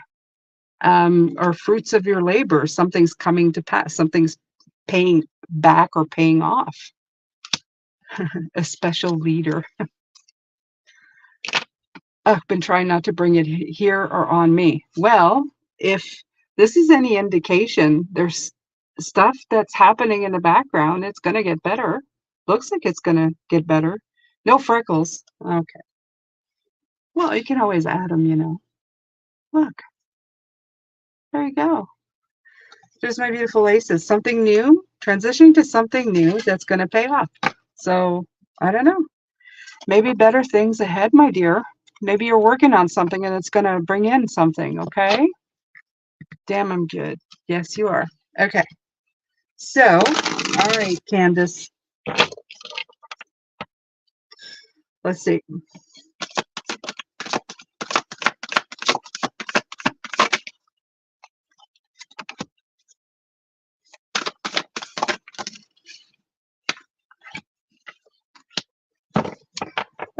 Or fruits of your labor. Something's coming to pass. Something's paying back or paying off. A special leader. I've been trying not to bring it here or on me. Well, if this is any indication, there's stuff that's happening in the background. It's going to get better. Looks like it's going to get better. No freckles. Okay. Well, you can always add them, Look. There you go. There's my beautiful aces. Something new. Transitioning to something new that's going to pay off. So, I don't know. Maybe better things ahead, my dear. Maybe you're working on something and it's going to bring in something, okay? Damn, I'm good. Yes, you are. Okay. So, all right, Candace. Let's see.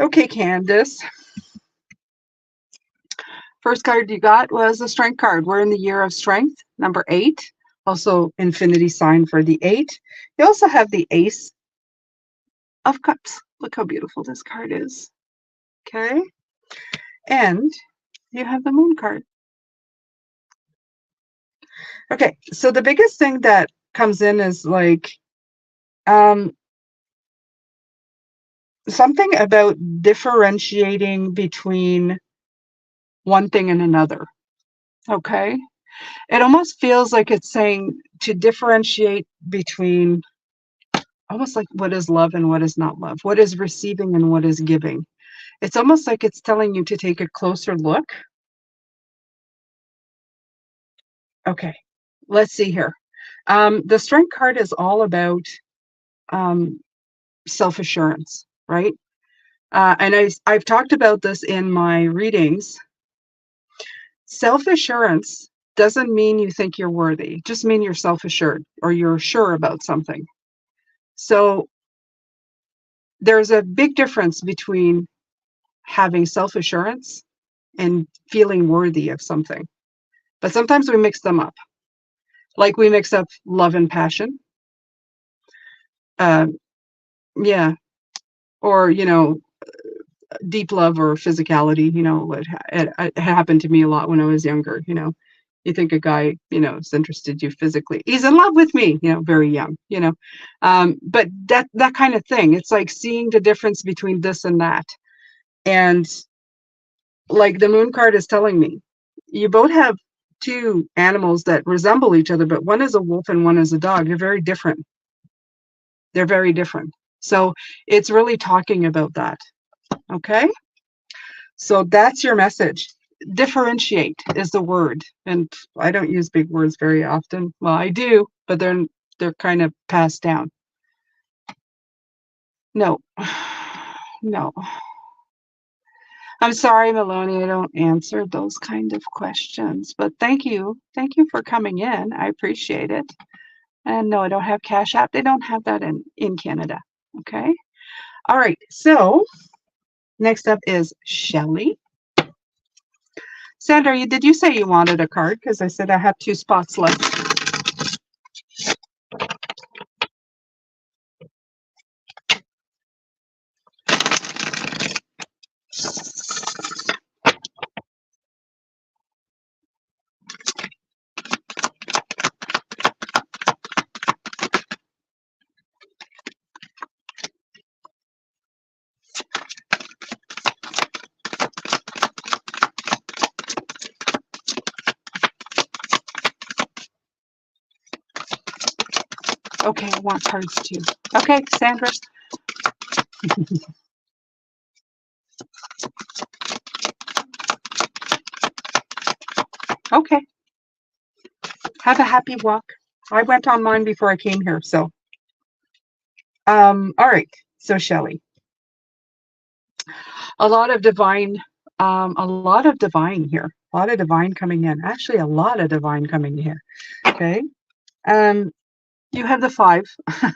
Okay, Candace. First card you got was a strength card. We're in the year of strength, number 8. Also, infinity sign for the 8. You also have the Ace of Cups. Look how beautiful this card is. Okay. And you have the Moon card. Okay, so the biggest thing that comes in is like something about differentiating between one thing and another. Okay. It almost feels like it's saying to differentiate between almost like what is love and what is not love, what is receiving and what is giving. It's almost like it's telling you to take a closer look. Okay, let's see here. The Strength card is all about um, self-assurance, right? And I've talked about this in my readings. Self-assurance doesn't mean you think you're worthy. It just mean you're self-assured or you're sure about something. So there's a big difference between having self-assurance and feeling worthy of something. But sometimes we mix them up. Like we mix up love and passion. Uh, yeah. Or, deep love or physicality, it happened to me a lot when I was younger, you think a guy, is interested you physically. He's in love with me, very young, but that kind of thing. It's like seeing the difference between this and that. And like the moon card is telling me, you both have two animals that resemble each other, but one is a wolf and one is a dog. They're very different. They're very different. So it's really talking about that. Okay. So that's your message. Differentiate is the word. And I don't use big words very often. Well, I do, but they're kind of passed down. No. No. I'm sorry, Maloney, I don't answer those kind of questions. But thank you. Thank you for coming in. I appreciate it. And no, I don't have Cash App. They don't have that in Canada. Okay. All right. So next up is Shelley. Sandra, did you say you wanted a card? Because I said I have 2 spots left. Okay, I want cards too. Okay, Sandra. Okay. Have a happy walk. I went on mine before I came here, so. All right. So Shelley. A lot of divine, a lot of divine here. A lot of divine coming in. Actually, a lot of divine coming here. Okay. Um, you have the 5. I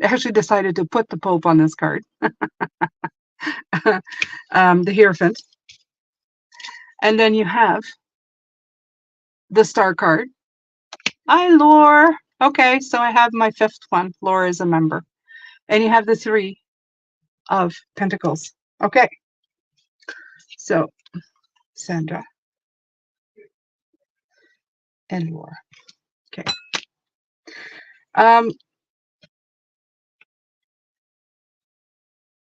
actually decided to put the Pope on this card. The Hierophant. And then you have the Star card. Hi, Lore. Okay, so I have my 5th one. Lore is a member. And you have the 3 of Pentacles. Okay. So, Sandra and Lore. Okay.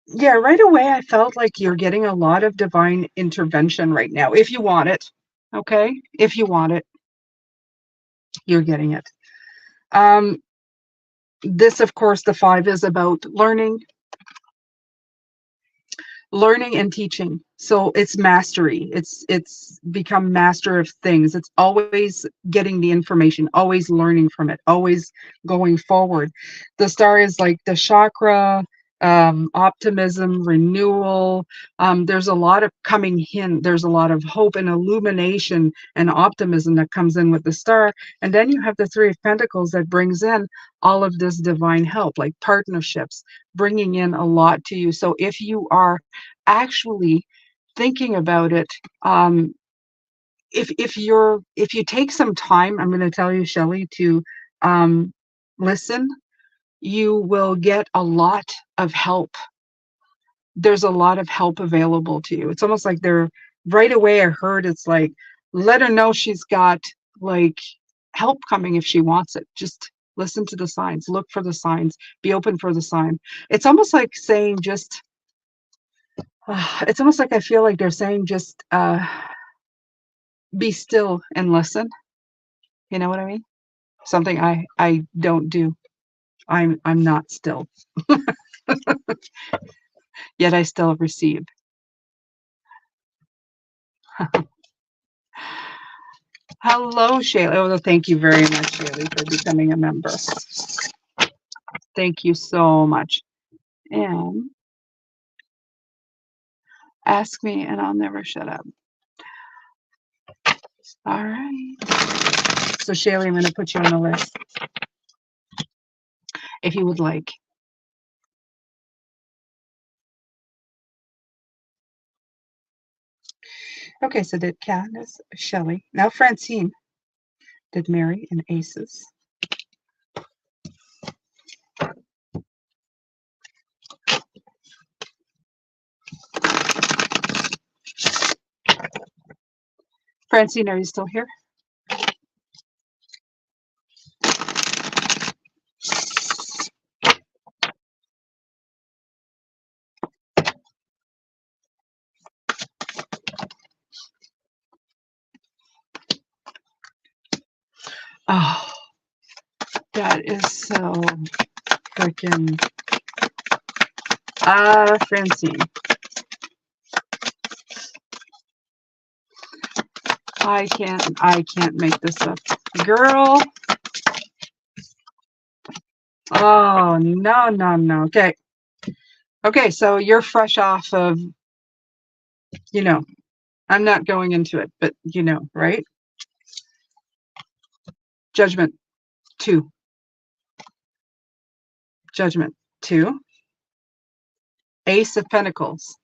Yeah, right away I felt like you're getting a lot of divine intervention right now. If you want it. Okay? If you want it, you're getting it. This, of course, the 5 is about learning and teaching. So it's mastery. It's become master of things. It's always getting the information, always learning from it, always going forward. The Star is like the chakra, optimism, renewal. There's a lot of coming in. There's a lot of hope and illumination and optimism that comes in with the Star. And then you have the 3 of Pentacles that brings in all of this divine help, like partnerships, bringing in a lot to you. So if you are actually thinking about it, if you take some time, I'm going to tell you, Shelley, to listen, you will get a lot of help. There's a lot of help available to you. It's almost like they're right away. I heard it's like, let her know she's got like help coming if she wants it. Just listen to the signs, look for the signs, be open for the sign. It's almost like saying just it's almost like I feel like they're saying just be still and listen. You know what I mean? Something I don't do. I'm not still. Yet I still receive. Hello, Shayla. Oh, well, thank you very much, Shayla, for becoming a member. Thank you so much. And ask me and I'll never shut up. All right. So, Shayla, I'm going to put you on the list if you would like. Okay, so did Candace, Shelley, now Francine, did Mary and Aces. Francine, are you still here? Oh, that is so freaking. Francine. I can't make this up. Girl. Oh, no, no, no. Okay. Okay, so you're fresh off of, you know, I'm not going into it, but you know, right? Judgment 2. Judgment 2. Ace of Pentacles.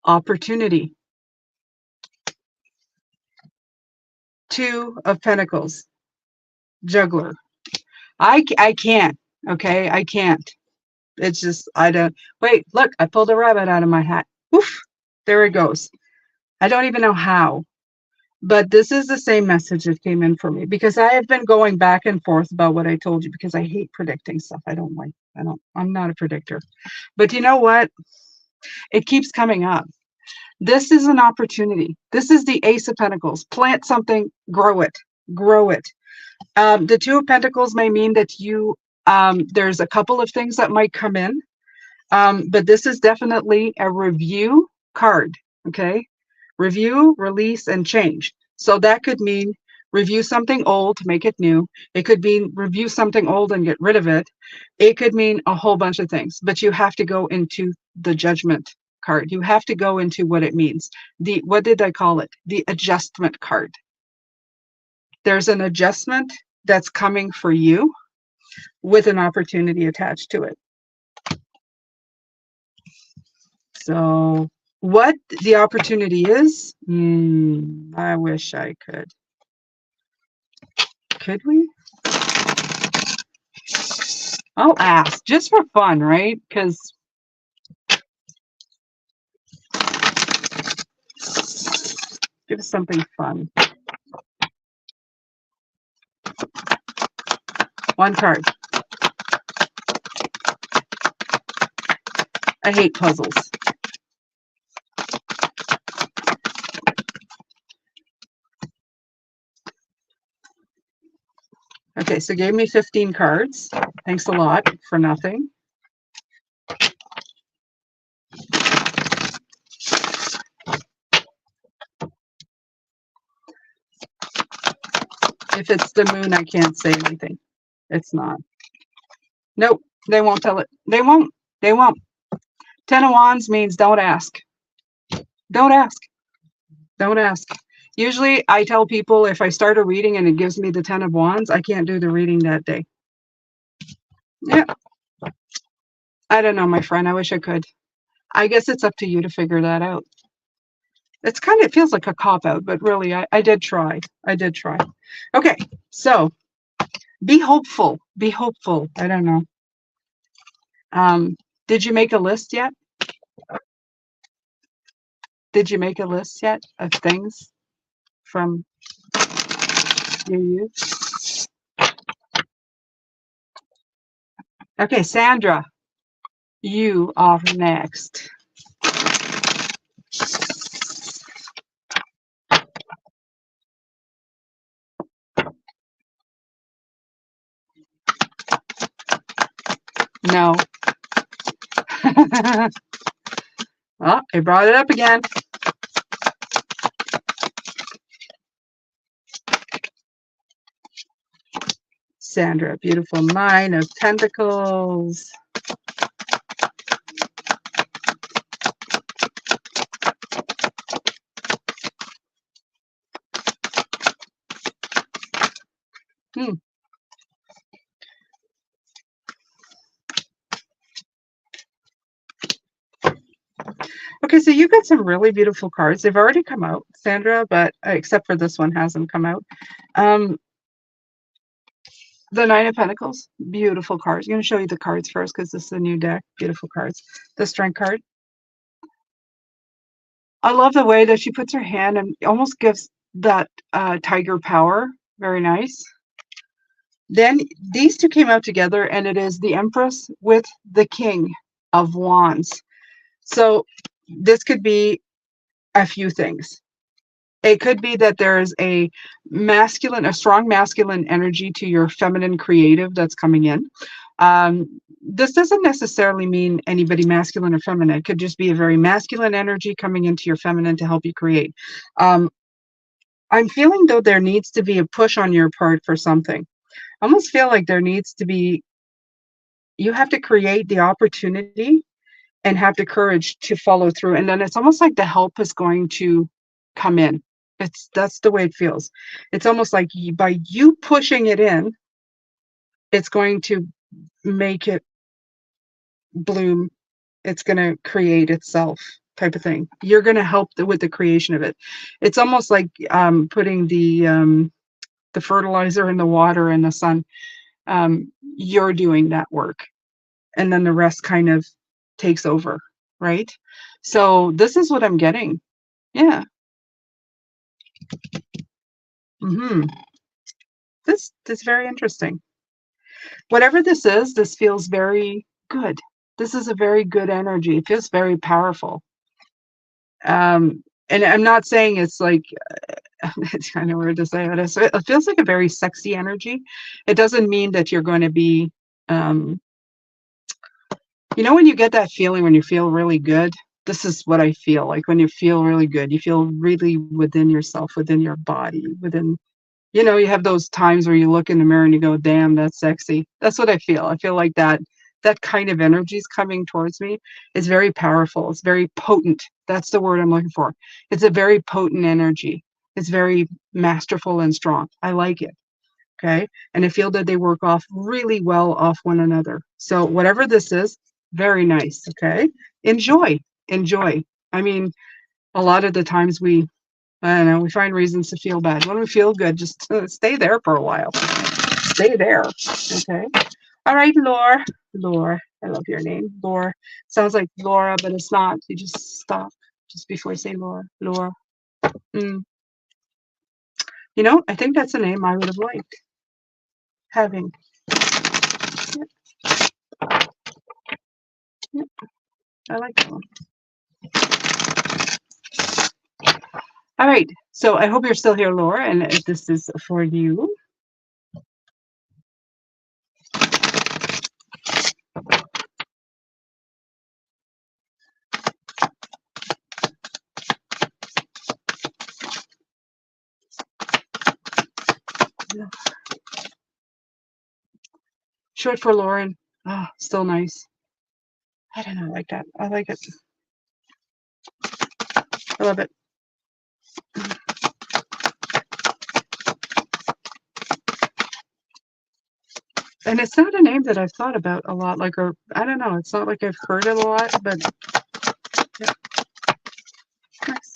Opportunity. 2 of Pentacles. Juggler. I can't. Okay, I can't. It's just, I don't. Wait, look, I pulled a rabbit out of my hat. Oof, there it goes. I don't even know how. But this is the same message that came in for me because I have been going back and forth about what I told you because I hate predicting stuff. I'm not a predictor. But you know what? It keeps coming up. This is an opportunity. This is the Ace of Pentacles. Plant something, grow it, grow it. The 2 of Pentacles may mean that there's a couple of things that might come in, but this is definitely a review card, okay? Review, release, and change. So that could mean review something old to make it new. It could mean review something old and get rid of it. It could mean a whole bunch of things, but you have to go into the Judgment card. You have to go into what it means. What did I call it? The adjustment card. There's an adjustment that's coming for you with an opportunity attached to it. So what the opportunity is, I wish I could. Could we? I'll ask just for fun, right? Because give us something fun. One card. I hate puzzles. Okay, so gave me 15 cards. Thanks a lot for nothing. If it's the moon, I can't say anything. It's not. Nope, they won't tell it. They won't. They won't. 10 of Wands means don't ask. Don't ask. Don't ask. Usually I tell people if I start a reading and it gives me the 10 of Wands, I can't do the reading that day. Yeah. I don't know, my friend. I wish I could. I guess it's up to you to figure that out. It's it feels like a cop-out, but really, I did try. I did try. Okay, so be hopeful. Be hopeful. I don't know. Did you make a list yet? Did you make a list yet of things from your youth? Okay, Sandra, you are next. No. Oh, I brought it up again. Sandra, beautiful 9 of Pentacles. Hmm. Okay, so you got some really beautiful cards. They've already come out, Sandra, but except for this one hasn't come out. Um, the 9 of Pentacles, beautiful cards. I'm going to show you the cards first because this is a new deck. Beautiful cards. The Strength card. I love the way that she puts her hand and almost gives that tiger power. Very nice. Then these two came out together, and it is the Empress with the King of Wands. So this could be a few things. It could be that there's a strong masculine energy to your feminine creative that's coming in. This doesn't necessarily mean anybody masculine or feminine. It could just be a very masculine energy coming into your feminine to help you create. I'm feeling though there needs to be a push on your part for something. I almost feel like there needs to be, you have to create the opportunity and have the courage to follow through. And then it's almost like the help is going to come in. That's the way it feels. It's almost like by you pushing it in, it's going to make it bloom. It's going to create itself, type of thing. You're going to help with the creation of it. It's almost like putting the fertilizer in the water and the sun. You're doing that work, and then the rest kind of takes over, right? So this is what I'm getting. Yeah. Mm-hmm. This is very interesting. Whatever this is, this feels very good. This is a very good energy. It feels very powerful. And I'm not saying it's like, it's kind of weird to say, but it feels like a very sexy energy. It doesn't mean that you're going to be, when you get that feeling when you feel really good, this is what I feel like when you feel really good. You feel really within yourself, within your body, within, you have those times where you look in the mirror and you go, damn, that's sexy. That's what I feel. I feel like that kind of energy is coming towards me. It's very powerful. It's very potent. That's the word I'm looking for. It's a very potent energy. It's very masterful and strong. I like it. Okay. And I feel that they work off really well off one another. So whatever this is, very nice. Okay. Enjoy. Enjoy. I mean, a lot of the times I don't know, we find reasons to feel bad. When we feel good, just stay there for a while. Stay there. Okay. All right, Laura. Laura. I love your name. Laura. Sounds like Laura, but it's not. You just stop just before you say Laura. Laura. Mm. I think that's a name I would have liked having. Yep. Yep. I like that one. All right. So I hope you're still here, Laura, and this is for you. Short for Lauren. Oh, still nice. I don't know, I like that. I like it. I love it. And it's not a name that I've thought about a lot, or I don't know, it's not like I've heard it a lot, but yeah. Nice.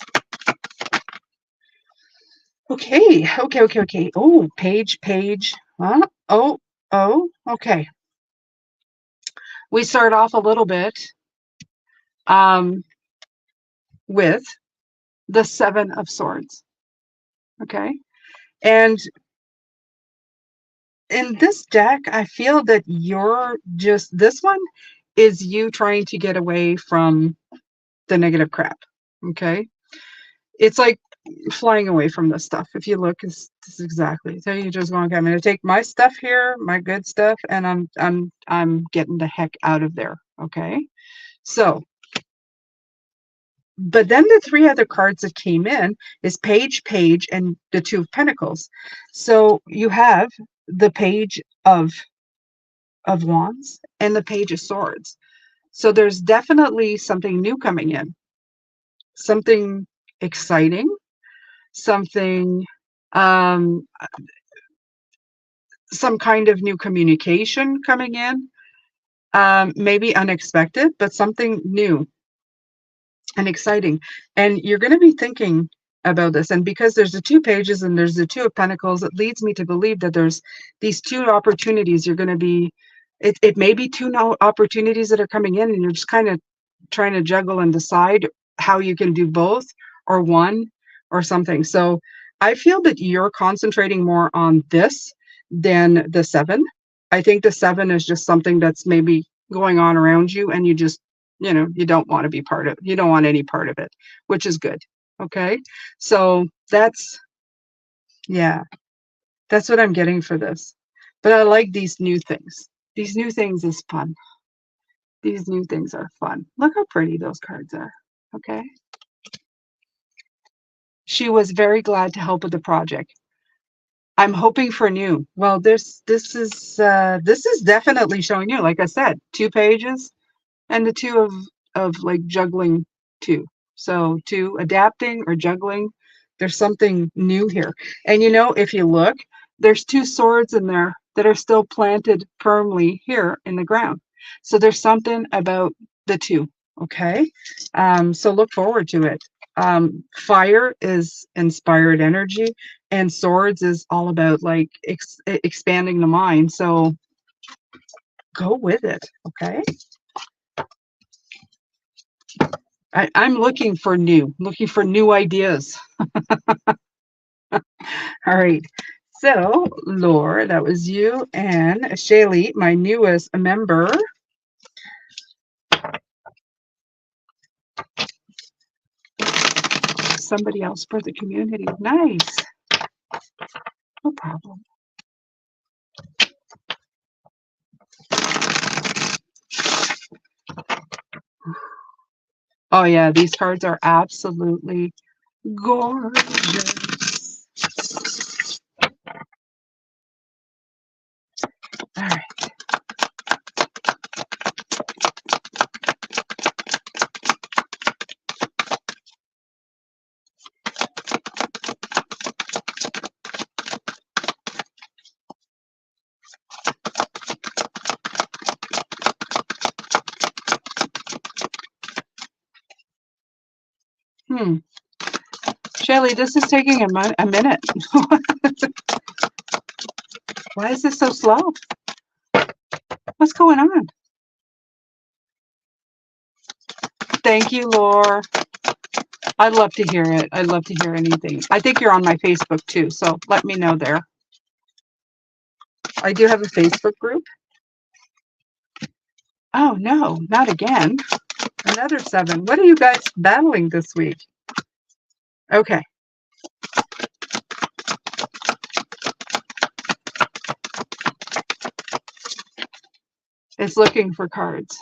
Okay. Oh, page. Huh? Oh, okay. We start off a little bit with the 7 of Swords. Okay. And in this deck, I feel that this one is you trying to get away from the negative crap. Okay. It's like flying away from this stuff. If you look, this is exactly. So you just going, okay, I'm going to take my stuff here, my good stuff, and I'm getting the heck out of there. Okay. So, but then the 3 other cards that came in is Page, and the 2 of Pentacles. So you have the Page of Wands and the Page of Swords. So there's definitely something new coming in, something exciting, something, um, some kind of new communication coming in, maybe unexpected, but something new and exciting. And you're going to be thinking about this. And because there's the two pages and there's the Two of Pentacles, it leads me to believe that there's these two opportunities. You're going to be, it may be two opportunities that are coming in, and you're just kind of trying to juggle and decide how you can do both or one or something. So I feel that you're concentrating more on this than the seven. I think the seven is just something that's maybe going on around you, and you just, you don't want to be part of, you don't want any part of it, which is good. Okay. So yeah, that's what I'm getting for this. But I like these new things. These new things is fun. These new things are fun. Look how pretty those cards are. Okay. She was very glad to help with the project. I'm hoping for new. Well, this is definitely showing you, like I said, two pages and the two of like juggling two. So two, adapting or juggling. There's something new here. And if you look, there's two swords in there that are still planted firmly here in the ground. So there's something about the two. Okay. So look forward to it. Fire is inspired energy, and swords is all about like expanding the mind. So go with it. Okay. I'm looking for new ideas. All right. So, Laura, that was you, and Shaylee, my newest member. Somebody else for the community. Nice. No problem. Oh, yeah, these cards are absolutely gorgeous. All right. Shelley, this is taking a minute. Why is this so slow? What's going on? Thank you, Laura. I'd love to hear it. I'd love to hear anything. I think you're on my Facebook too, so let me know there. I do have a Facebook group. Oh, no, not again. Another seven. What are you guys battling this week? Okay. It's looking for cards.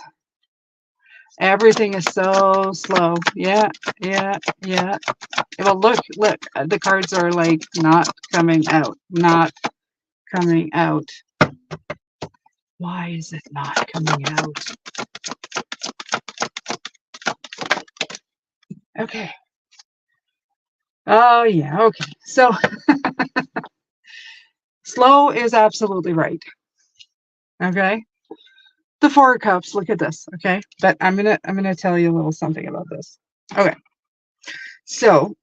Everything is so slow. Yeah, yeah, yeah. Well, look, the cards are like not coming out. Not coming out. Why is it not coming out? Okay. Oh, yeah, okay. So, slow is absolutely right. Okay. The Four of Cups, look at this, okay? But I'm gonna tell you a little something about this. Okay. So,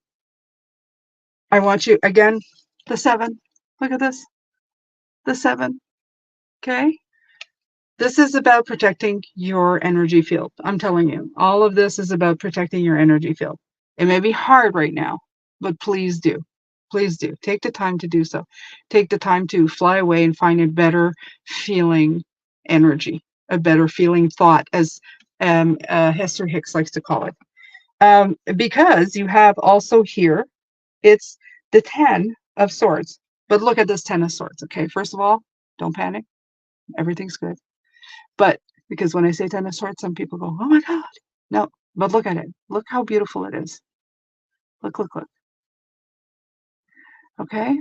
I want you, again, the seven. Look at this. The seven. Okay. This is about protecting your energy field. I'm telling you, all of this is about protecting your energy field. It may be hard right now, but please do. Please do. Take the time to do so. Take the time to fly away and find a better feeling energy, a better feeling thought, as Hester Hicks likes to call it. Because you have also here, it's the 10 of Swords. But look at this 10 of Swords, okay? First of all, don't panic. Everything's good. But because when I say 10 of Swords, some people go, oh my God. No, but look at it. Look how beautiful it is. Look, look, look. Okay.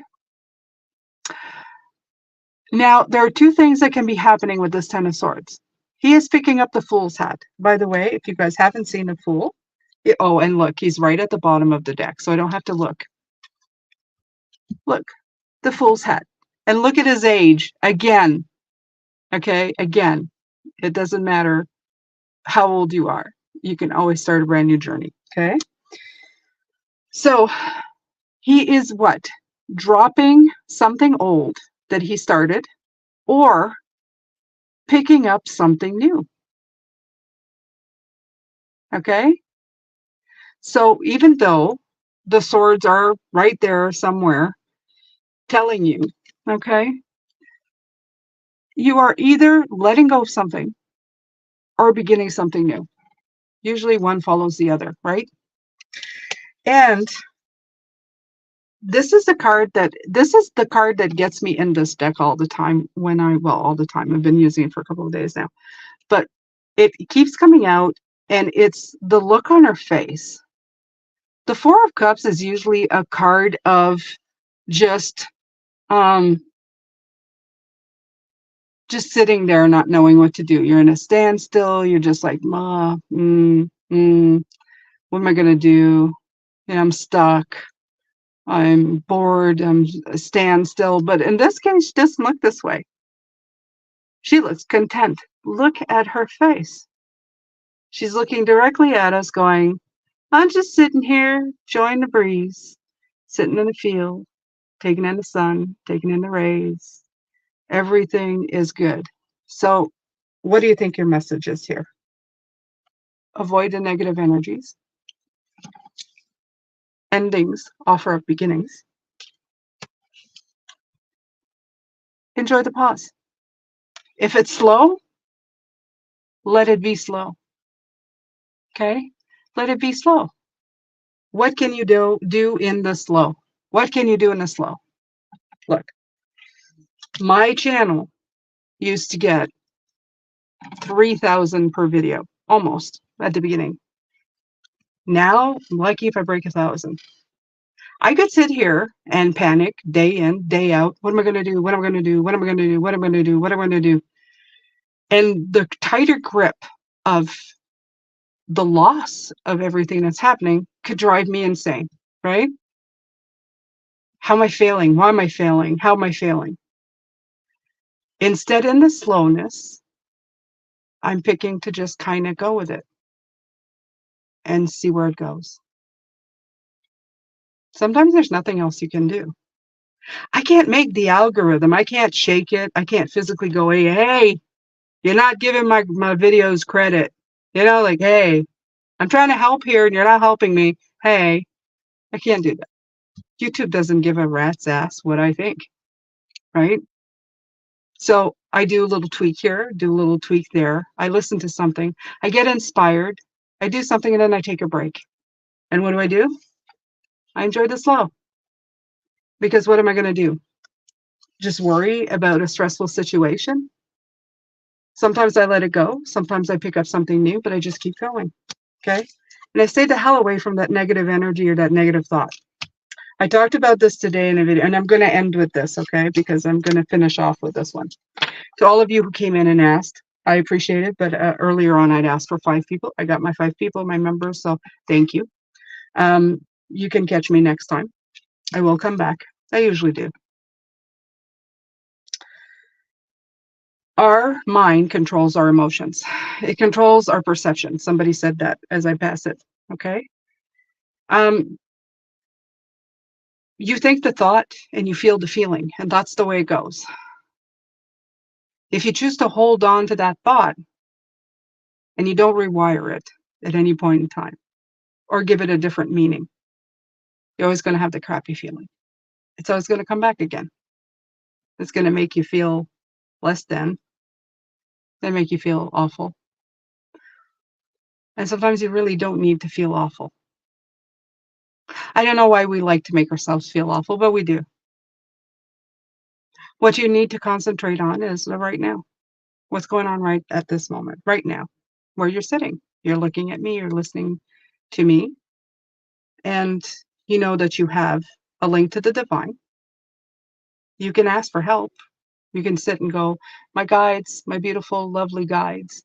Now, there are two things that can be happening with this Ten of Swords. He is picking up the Fool's hat. By the way, if you guys haven't seen the Fool, oh, and look, he's right at the bottom of the deck, so I don't have to look. Look, the Fool's hat. And look at his age again. Okay, again, it doesn't matter how old you are. You can always start a brand new journey. Okay. So he is what? Dropping something old that he started or picking up something new. Okay. So even though the swords are right there somewhere telling you, okay, you are either letting go of something or beginning something new. Usually one follows the other, right? And this is the card that gets me in this deck all the time all the time. I've been using it for a couple of days now. But it keeps coming out and it's the look on her face. The Four of Cups is usually a card of just um just sitting there not knowing what to do. You're in a standstill, you're just like, what am I gonna do? And I'm stuck. I'm bored. I'm a standstill. But in this case, she doesn't look this way. She looks content. Look at her face. She's looking directly at us, going, I'm just sitting here, enjoying the breeze, sitting in the field, taking in the sun, taking in the rays. Everything is good. So, what do you think your message is here? Avoid the negative energies. Endings offer up beginnings. Enjoy the pause. If it's slow, let it be slow. Okay? Let it be slow. What can you do in the slow? What can you do in the slow? Look, my channel used to get 3,000 per video, almost at the beginning. Now, I'm lucky if I break 1,000. I could sit here and panic day in, day out. What am I going to do? What am I going to do? What am I going to do? What am I going to do? What am I going to do? And the tighter grip of the loss of everything that's happening could drive me insane, right? How am I failing? Why am I failing? How am I failing? Instead, in the slowness, I'm picking to just kind of go with it and see where it goes. Sometimes there's nothing else you can do. I can't make the algorithm. I can't shake it. I can't physically go, hey, you're not giving my videos credit. Like, hey, I'm trying to help here and you're not helping me. Hey, I can't do that. YouTube doesn't give a rat's ass what I think, right? So I do a little tweak here, do a little tweak there. I listen to something. I get inspired. I do something and then I take a break. And what do? I enjoy the slow. Because what am I going to do? Just worry about a stressful situation? Sometimes I let it go. Sometimes I pick up something new, but I just keep going. Okay. And I stay the hell away from that negative energy or that negative thought. I talked about this today in a video, and I'm going to end with this, okay? Because I'm going to finish off with this one. To all of you who came in and asked, I appreciate it. But earlier on, I'd asked for 5 people. I got my 5 people, my members. So thank you. You can catch me next time. I will come back. I usually do. Our mind controls our emotions. It controls our perception. Somebody said that as I pass it. Okay. You think the thought and you feel the feeling, and that's the way it goes. If you choose to hold on to that thought and you don't rewire it at any point in time or give it a different meaning, you're always going to have the crappy feeling. It's always going to come back again. It's going to make you feel less than, then make you feel awful. And sometimes you really don't need to feel awful. I don't know why we like to make ourselves feel awful, but we do. What you need to concentrate on is the right now. What's going on right at this moment, right now, where you're sitting. You're looking at me, you're listening to me, and you know that you have a link to the divine. You can ask for help. You can sit and go, my guides, my beautiful, lovely guides,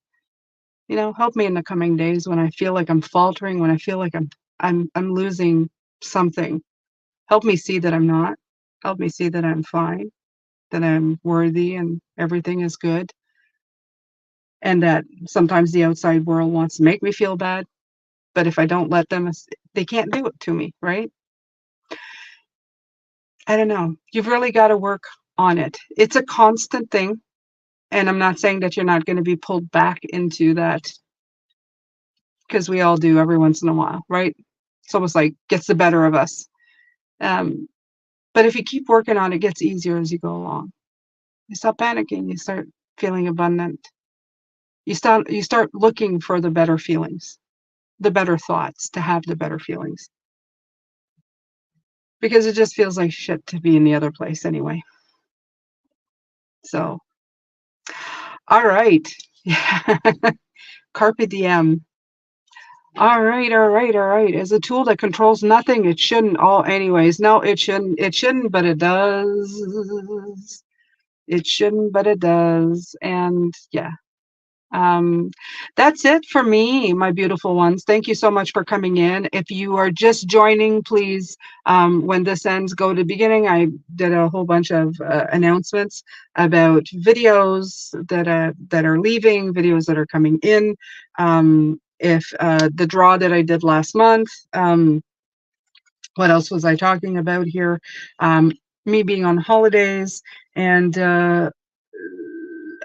help me in the coming days when I feel like I'm faltering, when I feel like I'm losing something. Help me see that I'm not. Help me see that I'm fine, that I'm worthy and everything is good. And that sometimes the outside world wants to make me feel bad, but if I don't let them, they can't do it to me, right? I don't know. You've really got to work on it. It's a constant thing. And I'm not saying that you're not going to be pulled back into that because we all do every once in a while, right? It's almost like gets the better of us. Um, but if you keep working on it, it gets easier as you go along. You stop panicking. You start feeling abundant. You start looking for the better feelings, the better thoughts, to have the better feelings, because it just feels like shit to be in the other place anyway. So, all right. Carpe diem. All right, all right, all right. As a tool that controls nothing, it shouldn't. Oh, anyways, no, it shouldn't. It shouldn't, but it does. It shouldn't, but it does. And yeah, Um, that's it for me, my beautiful ones. Thank you so much for coming in. If you are just joining, please, when this ends, go to the beginning. I did a whole bunch of announcements about videos that are leaving, videos that are coming in. If the draw that I did last month, what else was I talking about here? Me being on holidays and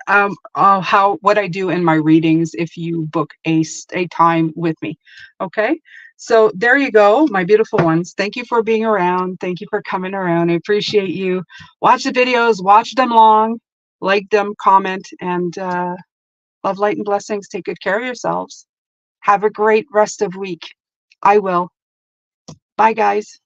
how what I do in my readings if you book a time with me. Okay, so there you go, my beautiful ones. Thank you for being around. Thank you for coming around. I appreciate you. Watch the videos, watch them long, like them, comment, and love, light, and blessings. Take good care of yourselves. Have a great rest of week. I will. Bye, guys.